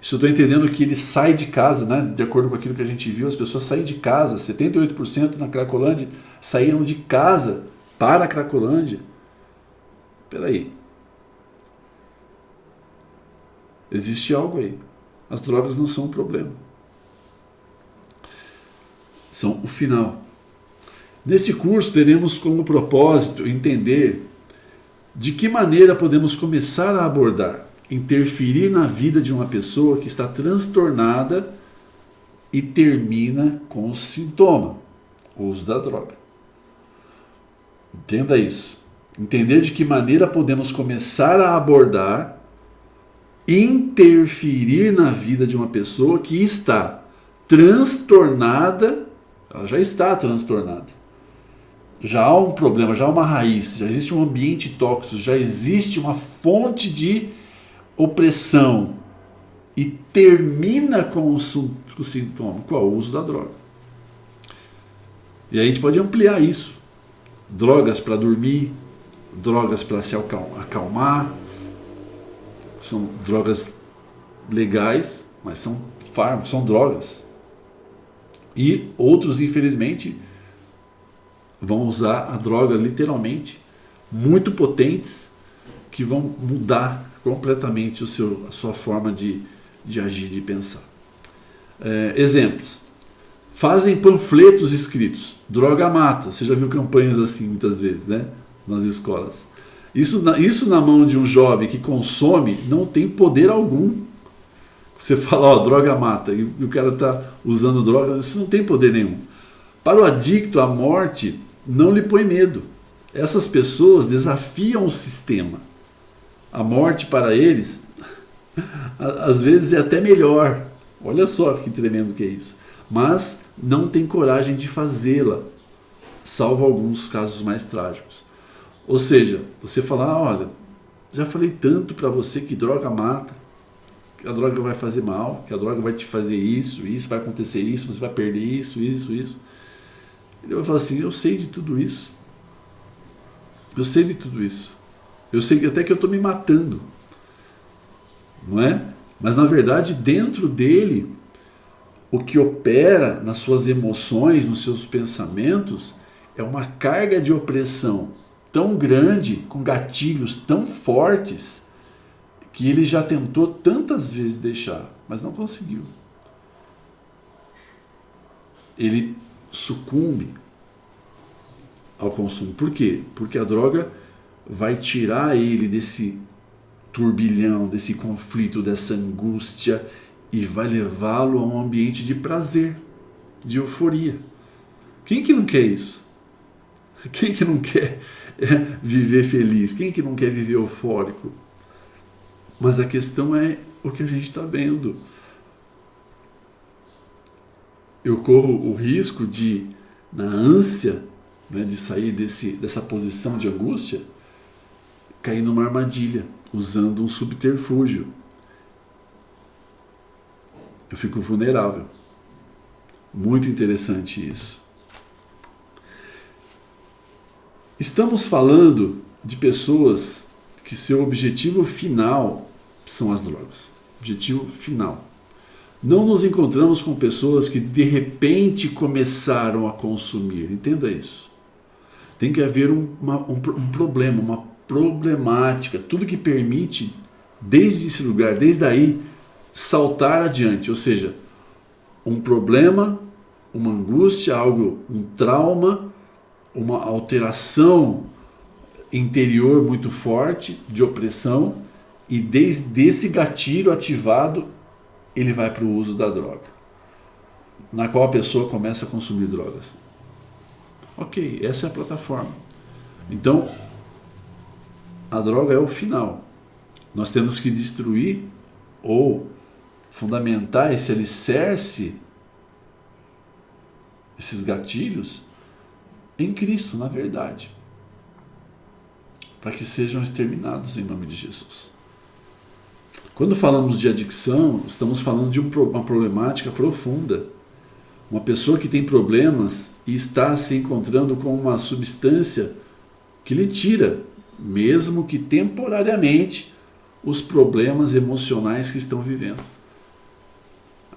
se eu estou entendendo que ele sai de casa, né, de acordo com aquilo que a gente viu, as pessoas saem de casa, 78% na Cracolândia saíram de casa para a Cracolândia. Espera aí. Existe algo aí. As drogas não são um problema. São o final. Nesse curso teremos como propósito entender de que maneira podemos começar a abordar, interferir na vida de uma pessoa que está transtornada e termina com o sintoma, o uso da droga. Entenda isso. Entender de que maneira podemos começar a abordar, interferir na vida de uma pessoa que está transtornada, ela já está transtornada, já há um problema, já há uma raiz, já existe um ambiente tóxico, já existe uma fonte de opressão e termina com o sintoma, qual? O uso da droga. E aí a gente pode ampliar isso. Drogas para dormir, drogas para se acalmar, são drogas legais, mas são fármacos, são drogas. E outros, infelizmente, vão usar a droga literalmente, muito potentes, que vão mudar completamente a sua forma de agir, de pensar. Exemplos. Fazem panfletos escritos, droga mata. Você já viu campanhas assim muitas vezes, né? Nas escolas. Isso na mão de um jovem que consome não tem poder algum. Você fala, ó, droga mata, e o cara está usando droga, isso não tem poder nenhum. Para o adicto, a morte não lhe põe medo. Essas pessoas desafiam o sistema. A morte para eles, às vezes, é até melhor. Olha só que tremendo que é isso. Mas não tem coragem de fazê-la, salvo alguns casos mais trágicos. Ou seja, você falar, olha, já falei tanto para você que droga mata, que a droga vai fazer mal, que a droga vai te fazer isso, vai acontecer isso, você vai perder isso. Ele vai falar assim, eu sei de tudo isso. Eu sei de tudo isso. Eu sei até que eu estou me matando. Não é? Mas na verdade, dentro dele, o que opera nas suas emoções, nos seus pensamentos, é uma carga de opressão tão grande, com gatilhos tão fortes, que ele já tentou tantas vezes deixar, mas não conseguiu. Ele sucumbe ao consumo. Por quê? Porque a droga vai tirar ele desse turbilhão, desse conflito, dessa angústia, e vai levá-lo a um ambiente de prazer, de euforia. Quem que não quer isso? Quem que não quer viver feliz? Quem que não quer viver eufórico? Mas a questão é o que a gente está vendo. Eu corro o risco de, na ânsia, né, de sair dessa posição de angústia, cair numa armadilha, usando um subterfúgio. Eu fico vulnerável. Muito interessante isso. Estamos falando de pessoas que seu objetivo final são as drogas. Objetivo final. Não nos encontramos com pessoas que de repente começaram a consumir. Entenda isso. Tem que haver um problema, uma problemática. Tudo que permite, desde esse lugar, desde aí, saltar adiante. Ou seja, um problema, uma angústia, um trauma, uma alteração interior muito forte, de opressão, e desde esse gatilho ativado, ele vai para o uso da droga, na qual a pessoa começa a consumir drogas. Ok, essa é a plataforma. Então, a droga é o final. Nós temos que destruir ou fundamentar esse alicerce, esses gatilhos, em Cristo, na verdade, para que sejam exterminados em nome de Jesus. Quando falamos de adicção, estamos falando de uma problemática profunda. Uma pessoa que tem problemas e está se encontrando com uma substância que lhe tira, mesmo que temporariamente, os problemas emocionais que estão vivendo.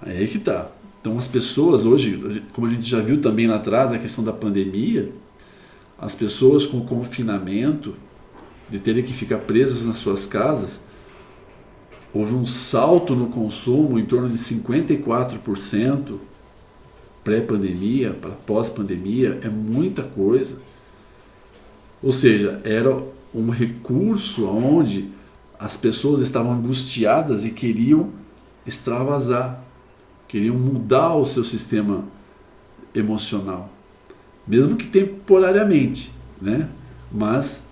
Aí é que está. Então as pessoas hoje, como a gente já viu também lá atrás, a questão da pandemia, as pessoas com confinamento, de terem que ficar presas nas suas casas, houve um salto no consumo em torno de 54%, pré-pandemia para pós-pandemia, é muita coisa. Ou seja, era um recurso onde as pessoas estavam angustiadas e queriam extravasar, queriam mudar o seu sistema emocional, mesmo que temporariamente, né? Mas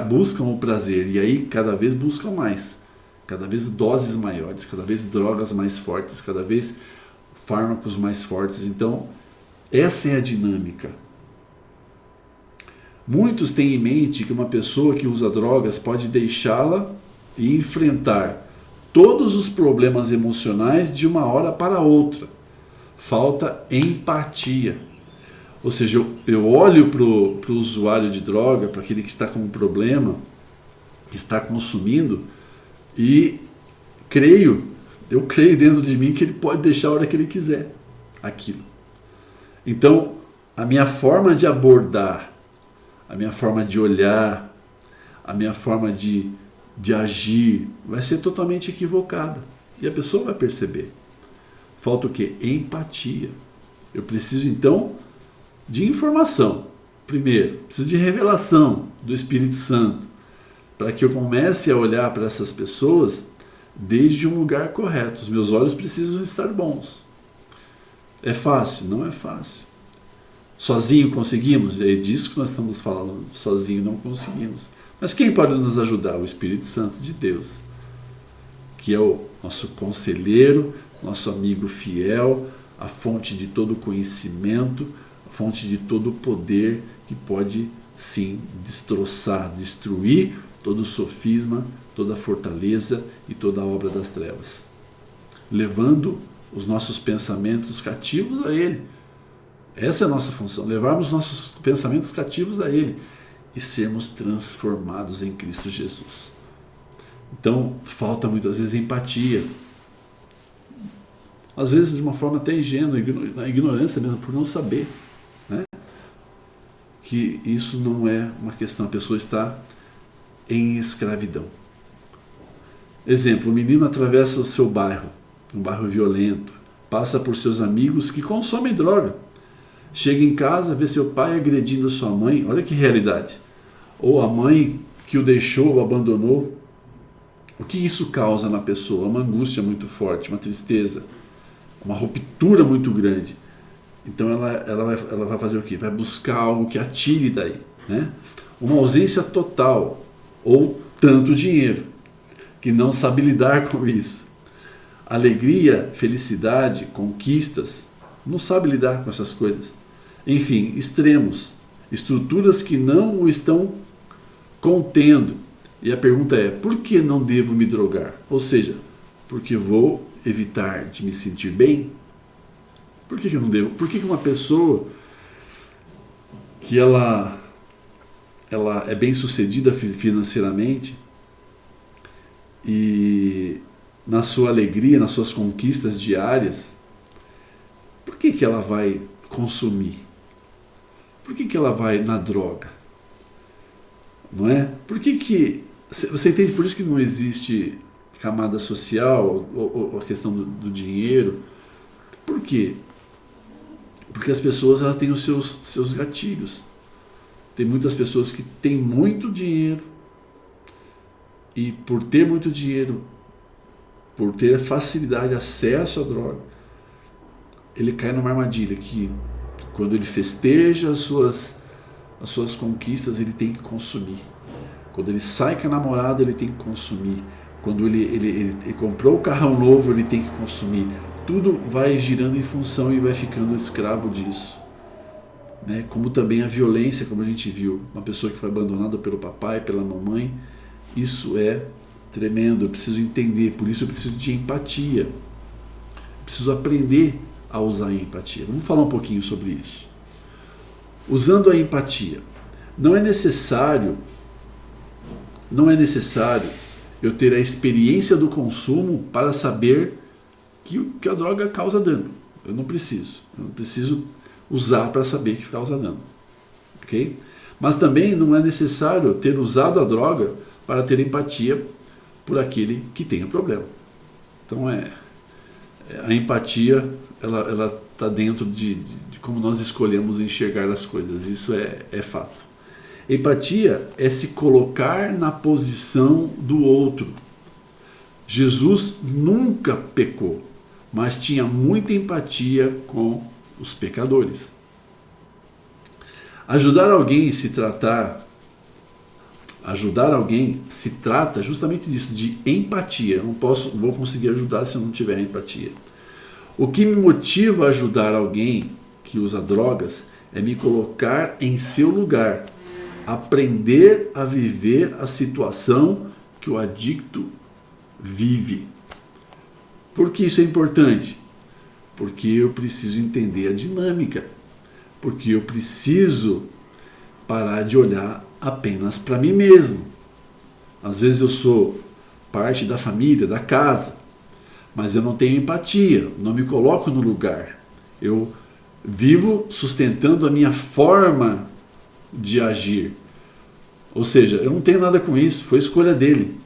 buscam o prazer, e aí cada vez buscam mais, cada vez doses maiores, cada vez drogas mais fortes, cada vez fármacos mais fortes. Então essa é a dinâmica. Muitos têm em mente que uma pessoa que usa drogas pode deixá-la e enfrentar todos os problemas emocionais de uma hora para outra. Falta empatia. Ou seja, eu olho para o usuário de droga, para aquele que está com um problema, que está consumindo, e eu creio dentro de mim que ele pode deixar a hora que ele quiser aquilo. Então, a minha forma de abordar, a minha forma de olhar, a minha forma de agir vai ser totalmente equivocada. E a pessoa vai perceber. Falta o quê? Empatia. Eu preciso então de informação. Primeiro, preciso de revelação do Espírito Santo, para que eu comece a olhar para essas pessoas desde um lugar correto. Os meus olhos precisam estar bons. É fácil? Não é fácil. Sozinho conseguimos? É disso que nós estamos falando. Sozinho não conseguimos. Mas quem pode nos ajudar? O Espírito Santo de Deus, que é o nosso conselheiro, nosso amigo fiel, a fonte de todo conhecimento, a fonte de todo poder, que pode sim destroçar, destruir todo o sofisma, toda a fortaleza e toda a obra das trevas, levando os nossos pensamentos cativos a Ele. Essa é a nossa função, levarmos nossos pensamentos cativos a Ele e sermos transformados em Cristo Jesus. Então, falta muitas vezes empatia. Às vezes de uma forma até ingênua, na ignorância mesmo, por não saber, né? Que isso não é uma questão, a pessoa está em escravidão. Exemplo, o menino atravessa o seu bairro, um bairro violento, passa por seus amigos que consomem droga. Chega em casa, vê seu pai agredindo sua mãe, olha que realidade. Ou a mãe que o deixou, o abandonou. O que isso causa na pessoa? Uma angústia muito forte, uma tristeza, uma ruptura muito grande. Então ela vai fazer o quê? Vai buscar algo que a tire daí, né? Uma ausência total, ou tanto dinheiro, que não sabe lidar com isso. Alegria, felicidade, conquistas, não sabe lidar com essas coisas. Enfim, extremos, estruturas que não o estão contendo. E a pergunta é, por que não devo me drogar? Ou seja, porque vou evitar de me sentir bem? Por que eu não devo? Por que uma pessoa que ela é bem sucedida financeiramente e na sua alegria, nas suas conquistas diárias, por que ela vai consumir? Por que ela vai na droga? Não é? Por que você entende? Por isso que não existe camada social ou a questão do dinheiro. Por quê? Porque as pessoas elas têm os seus gatilhos. Tem muitas pessoas que têm muito dinheiro e por ter muito dinheiro, por ter facilidade, acesso à droga, ele cai numa armadilha que quando ele festeja as suas conquistas, ele tem que consumir. Quando ele sai com a namorada, ele tem que consumir. Quando ele comprou o carrão novo, ele tem que consumir. Tudo vai girando em função e vai ficando escravo disso. Né? Como também a violência, como a gente viu. Uma pessoa que foi abandonada pelo papai, pela mamãe. Isso é tremendo. Eu preciso entender. Por isso eu preciso de empatia. Eu preciso aprender a usar a empatia. Vamos falar um pouquinho sobre isso. Usando a empatia. Não é necessário eu ter a experiência do consumo para saber que a droga causa dano. Eu não preciso usar para saber que causa dano. Ok? Mas também não é necessário ter usado a droga para ter empatia por aquele que tem o problema. Então a empatia ela está dentro de como nós escolhemos enxergar as coisas. Isso é fato. Empatia é se colocar na posição do outro. Jesus nunca pecou, mas tinha muita empatia com os pecadores. Ajudar alguém se trata justamente disso, de empatia. Eu não vou conseguir ajudar se eu não tiver empatia. O que me motiva a ajudar alguém que usa drogas é me colocar em seu lugar aprender a viver a situação que o adicto vive. Por que isso é importante? Porque eu preciso entender a dinâmica. Porque eu preciso parar de olhar apenas para mim mesmo. Às vezes eu sou parte da família, da casa, mas eu não tenho empatia, não me coloco no lugar. Eu vivo sustentando a minha forma de agir. Ou seja, eu não tenho nada com isso, foi escolha dele.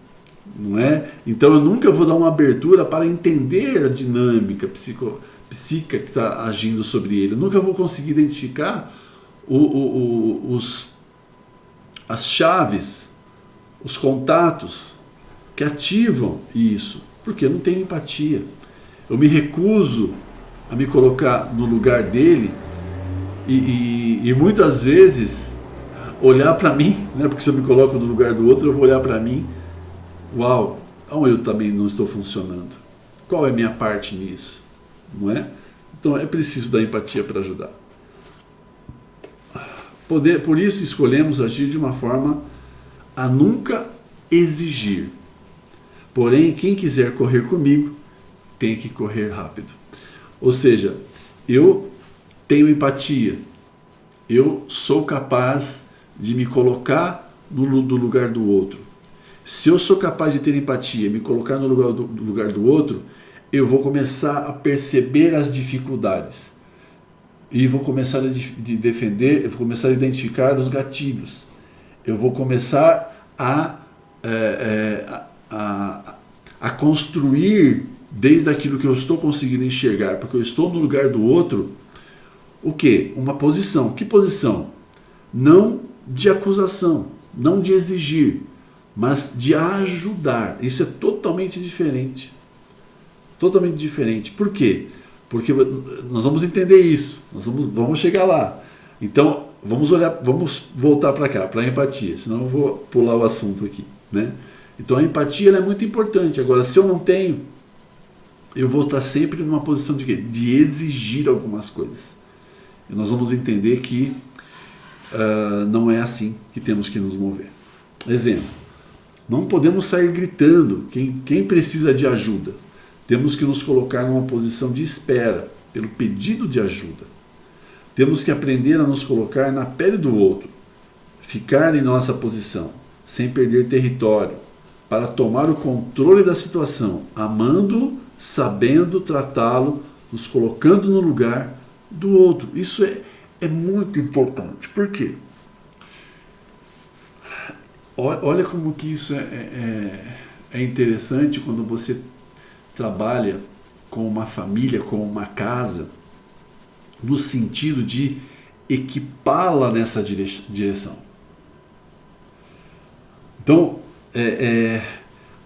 Não é? Então eu nunca vou dar uma abertura para entender a dinâmica psíquica que está agindo sobre ele. Eu nunca vou conseguir identificar as chaves, os contatos que ativam isso, porque eu não tenho empatia. Eu me recuso a me colocar no lugar dele e muitas vezes olhar para mim, né? Porque se eu me coloco no lugar do outro, eu vou olhar para mim, uau, onde eu também não estou funcionando? Qual é a minha parte nisso? Não é? Então é preciso da empatia para ajudar. Por isso escolhemos agir de uma forma a nunca exigir. Porém, quem quiser correr comigo, tem que correr rápido. Ou seja, eu tenho empatia, eu sou capaz de me colocar no lugar do outro. Se eu sou capaz de ter empatia, me colocar no lugar do outro, eu vou começar a perceber as dificuldades e vou começar a defender, eu vou começar a identificar os gatilhos. Eu vou começar a construir desde aquilo que eu estou conseguindo enxergar, porque eu estou no lugar do outro, o quê? Uma posição. Que posição? Não de acusação, não de exigir, mas de ajudar. Isso é totalmente diferente. Totalmente diferente. Por quê? Porque nós vamos entender isso, nós vamos chegar lá. Então, vamos voltar para cá, para a empatia, senão eu vou pular o assunto aqui, né? Então a empatia ela é muito importante. Agora, se eu não tenho, eu vou estar sempre numa posição de quê? De exigir algumas coisas. E nós vamos entender que não é assim que temos que nos mover. Exemplo, não podemos sair gritando quem precisa de ajuda. Temos que nos colocar numa posição de espera pelo pedido de ajuda. Temos que aprender a nos colocar na pele do outro, ficar em nossa posição, sem perder território, para tomar o controle da situação, amando, sabendo tratá-lo, nos colocando no lugar do outro. Isso é muito importante. Por quê? Olha como que isso é interessante quando você trabalha com uma família, com uma casa, no sentido de equipá-la nessa direção. Então,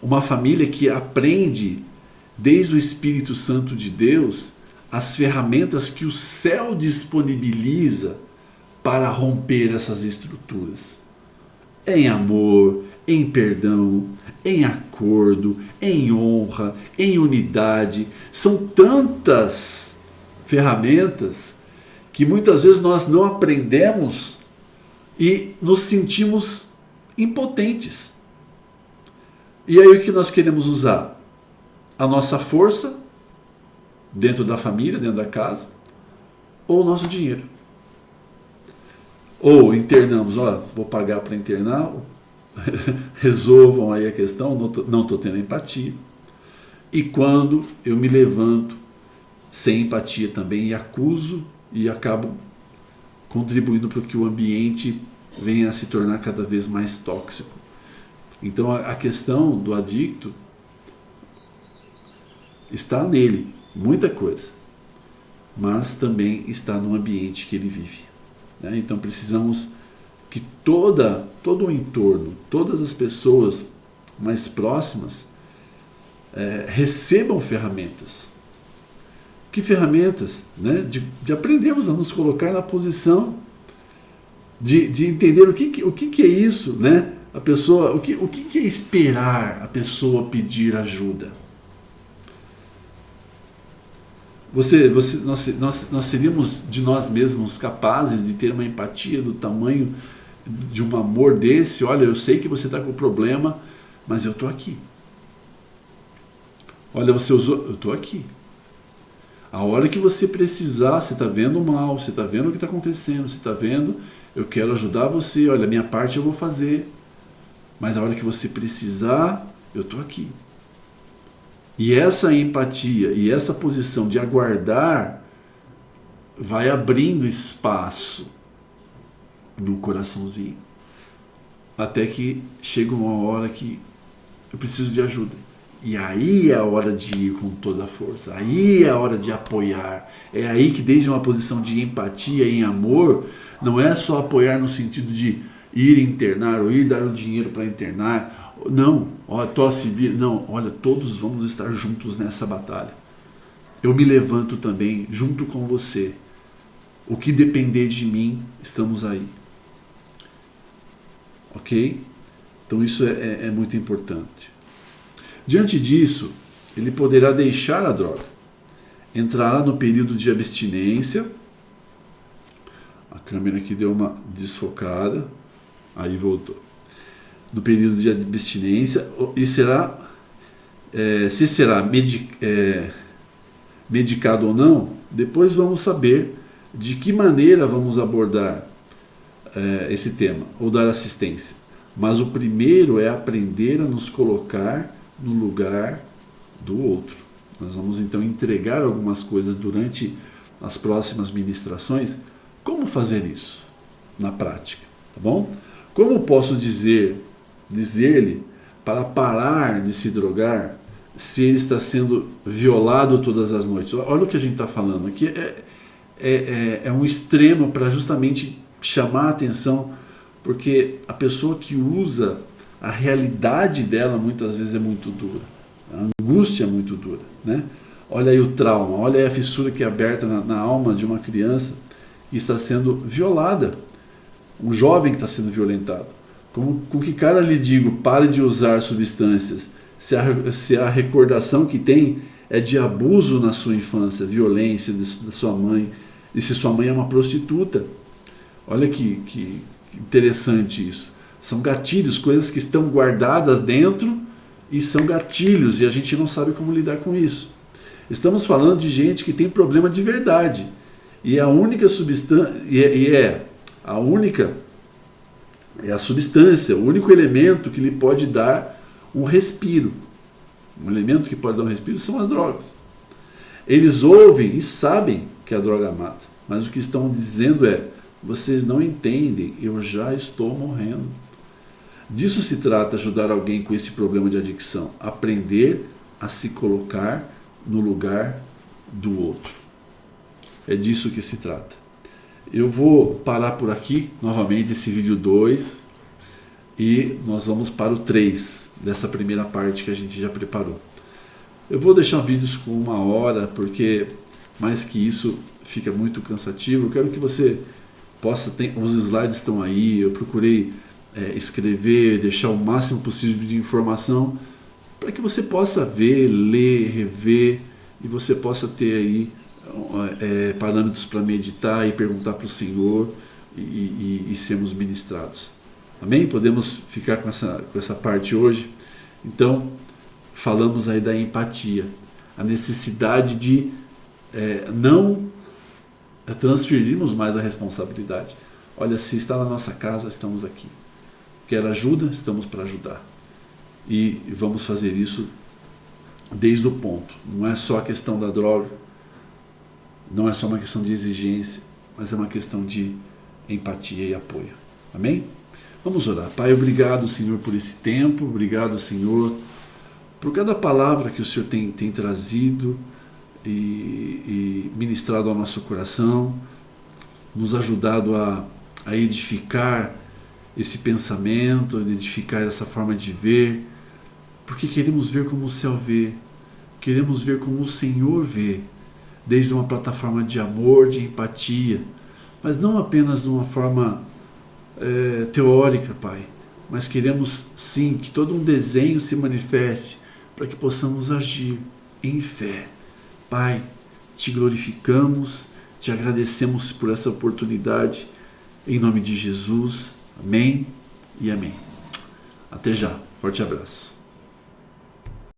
uma família que aprende desde o Espírito Santo de Deus as ferramentas que o céu disponibiliza para romper essas estruturas. Em amor, em perdão, em acordo, em honra, em unidade. São tantas ferramentas que muitas vezes nós não aprendemos e nos sentimos impotentes. E aí o que nós queremos usar? A nossa força dentro da família, dentro da casa, ou o nosso dinheiro. Ou internamos, vou pagar para internar, resolvam aí a questão, não estou tendo empatia. E quando eu me levanto sem empatia também e acuso e acabo contribuindo para que o ambiente venha a se tornar cada vez mais tóxico. Então a questão do adicto está nele, muita coisa, mas também está no ambiente que ele vive. Né? Então precisamos que todo o entorno, todas as pessoas mais próximas recebam ferramentas. Que ferramentas? Né? De aprendermos a nos colocar na posição de entender o que é isso, né? A pessoa, o que é esperar a pessoa pedir ajuda? Nós seríamos de nós mesmos capazes de ter uma empatia do tamanho de um amor desse, olha, eu sei que você está com problema, mas eu estou aqui. Olha, você usou, eu estou aqui. A hora que você precisar, você está vendo o mal, você está vendo o que está acontecendo, você está vendo, eu quero ajudar você, olha, a minha parte eu vou fazer, mas a hora que você precisar, eu estou aqui. E essa empatia e essa posição de aguardar vai abrindo espaço no coraçãozinho, até que chega uma hora que eu preciso de ajuda. E aí é a hora de ir com toda a força, aí é a hora de apoiar. É aí que desde uma posição de empatia e amor, não é só apoiar no sentido de ir internar ou ir dar o dinheiro para internar. Não, olha, tosse, não, olha, todos vamos estar juntos nessa batalha. Eu me levanto também junto com você. O que depender de mim, estamos aí. Ok? Então isso é muito importante. Diante disso, ele poderá deixar a droga, entrará no período de abstinência. A câmera aqui deu uma desfocada, aí voltou. No período de abstinência, e será, se será medicado ou não, depois vamos saber de que maneira vamos abordar esse tema, ou dar assistência. Mas o primeiro é aprender a nos colocar no lugar do outro. Nós vamos então entregar algumas coisas durante as próximas ministrações. Como fazer isso na prática, tá bom? Como posso dizer-lhe para parar de se drogar se ele está sendo violado todas as noites? Olha o que a gente está falando aqui. É um extremo para justamente chamar a atenção, porque a pessoa que usa, a realidade dela muitas vezes é muito dura, a angústia é muito dura, né? Olha aí o trauma, olha aí a fissura que é aberta na alma de uma criança que está sendo violada, um jovem que está sendo violentado. Com que cara lhe digo, pare de usar substâncias, se a recordação que tem é de abuso na sua infância, violência da sua mãe, e se sua mãe é uma prostituta? Olha que interessante isso. São gatilhos, coisas que estão guardadas dentro e são gatilhos, e a gente não sabe como lidar com isso. Estamos falando de gente que tem problema de verdade, e a única substância, é a substância, o único elemento que lhe pode dar um respiro. Um elemento que pode dar um respiro são as drogas. Eles ouvem e sabem que a droga mata, mas o que estão dizendo é: vocês não entendem, eu já estou morrendo. Disso se trata ajudar alguém com esse problema de adicção, aprender a se colocar no lugar do outro. É disso que se trata. Eu vou parar por aqui, novamente, esse vídeo 2, e nós vamos para o 3, dessa primeira parte que a gente já preparou. Eu vou deixar vídeos com 1 hora, porque mais que isso fica muito cansativo. Eu quero que você possa ter, os slides estão aí, eu procurei escrever, deixar o máximo possível de informação para que você possa ver, ler, rever, e você possa ter aí parâmetros para meditar e perguntar para o Senhor e sermos ministrados. Amém? Podemos ficar com essa parte hoje. Então, falamos aí da empatia, a necessidade de não transferirmos mais a responsabilidade. Olha, se está na nossa casa, estamos aqui. Quer ajuda? Estamos para ajudar. E vamos fazer isso desde o ponto. Não é só a questão da droga, não é só uma questão de exigência, mas é uma questão de empatia e apoio. Amém? Vamos orar. Pai, obrigado, Senhor, por esse tempo. Obrigado, Senhor, por cada palavra que o Senhor tem trazido e ministrado ao nosso coração, nos ajudado a edificar esse pensamento, a edificar essa forma de ver, porque queremos ver como o céu vê, queremos ver como o Senhor vê, desde uma plataforma de amor, de empatia, mas não apenas de uma forma teórica, Pai, mas queremos sim que todo um desenho se manifeste para que possamos agir em fé. Pai, te glorificamos, te agradecemos por essa oportunidade, em nome de Jesus. Amém e amém. Até já. Forte abraço.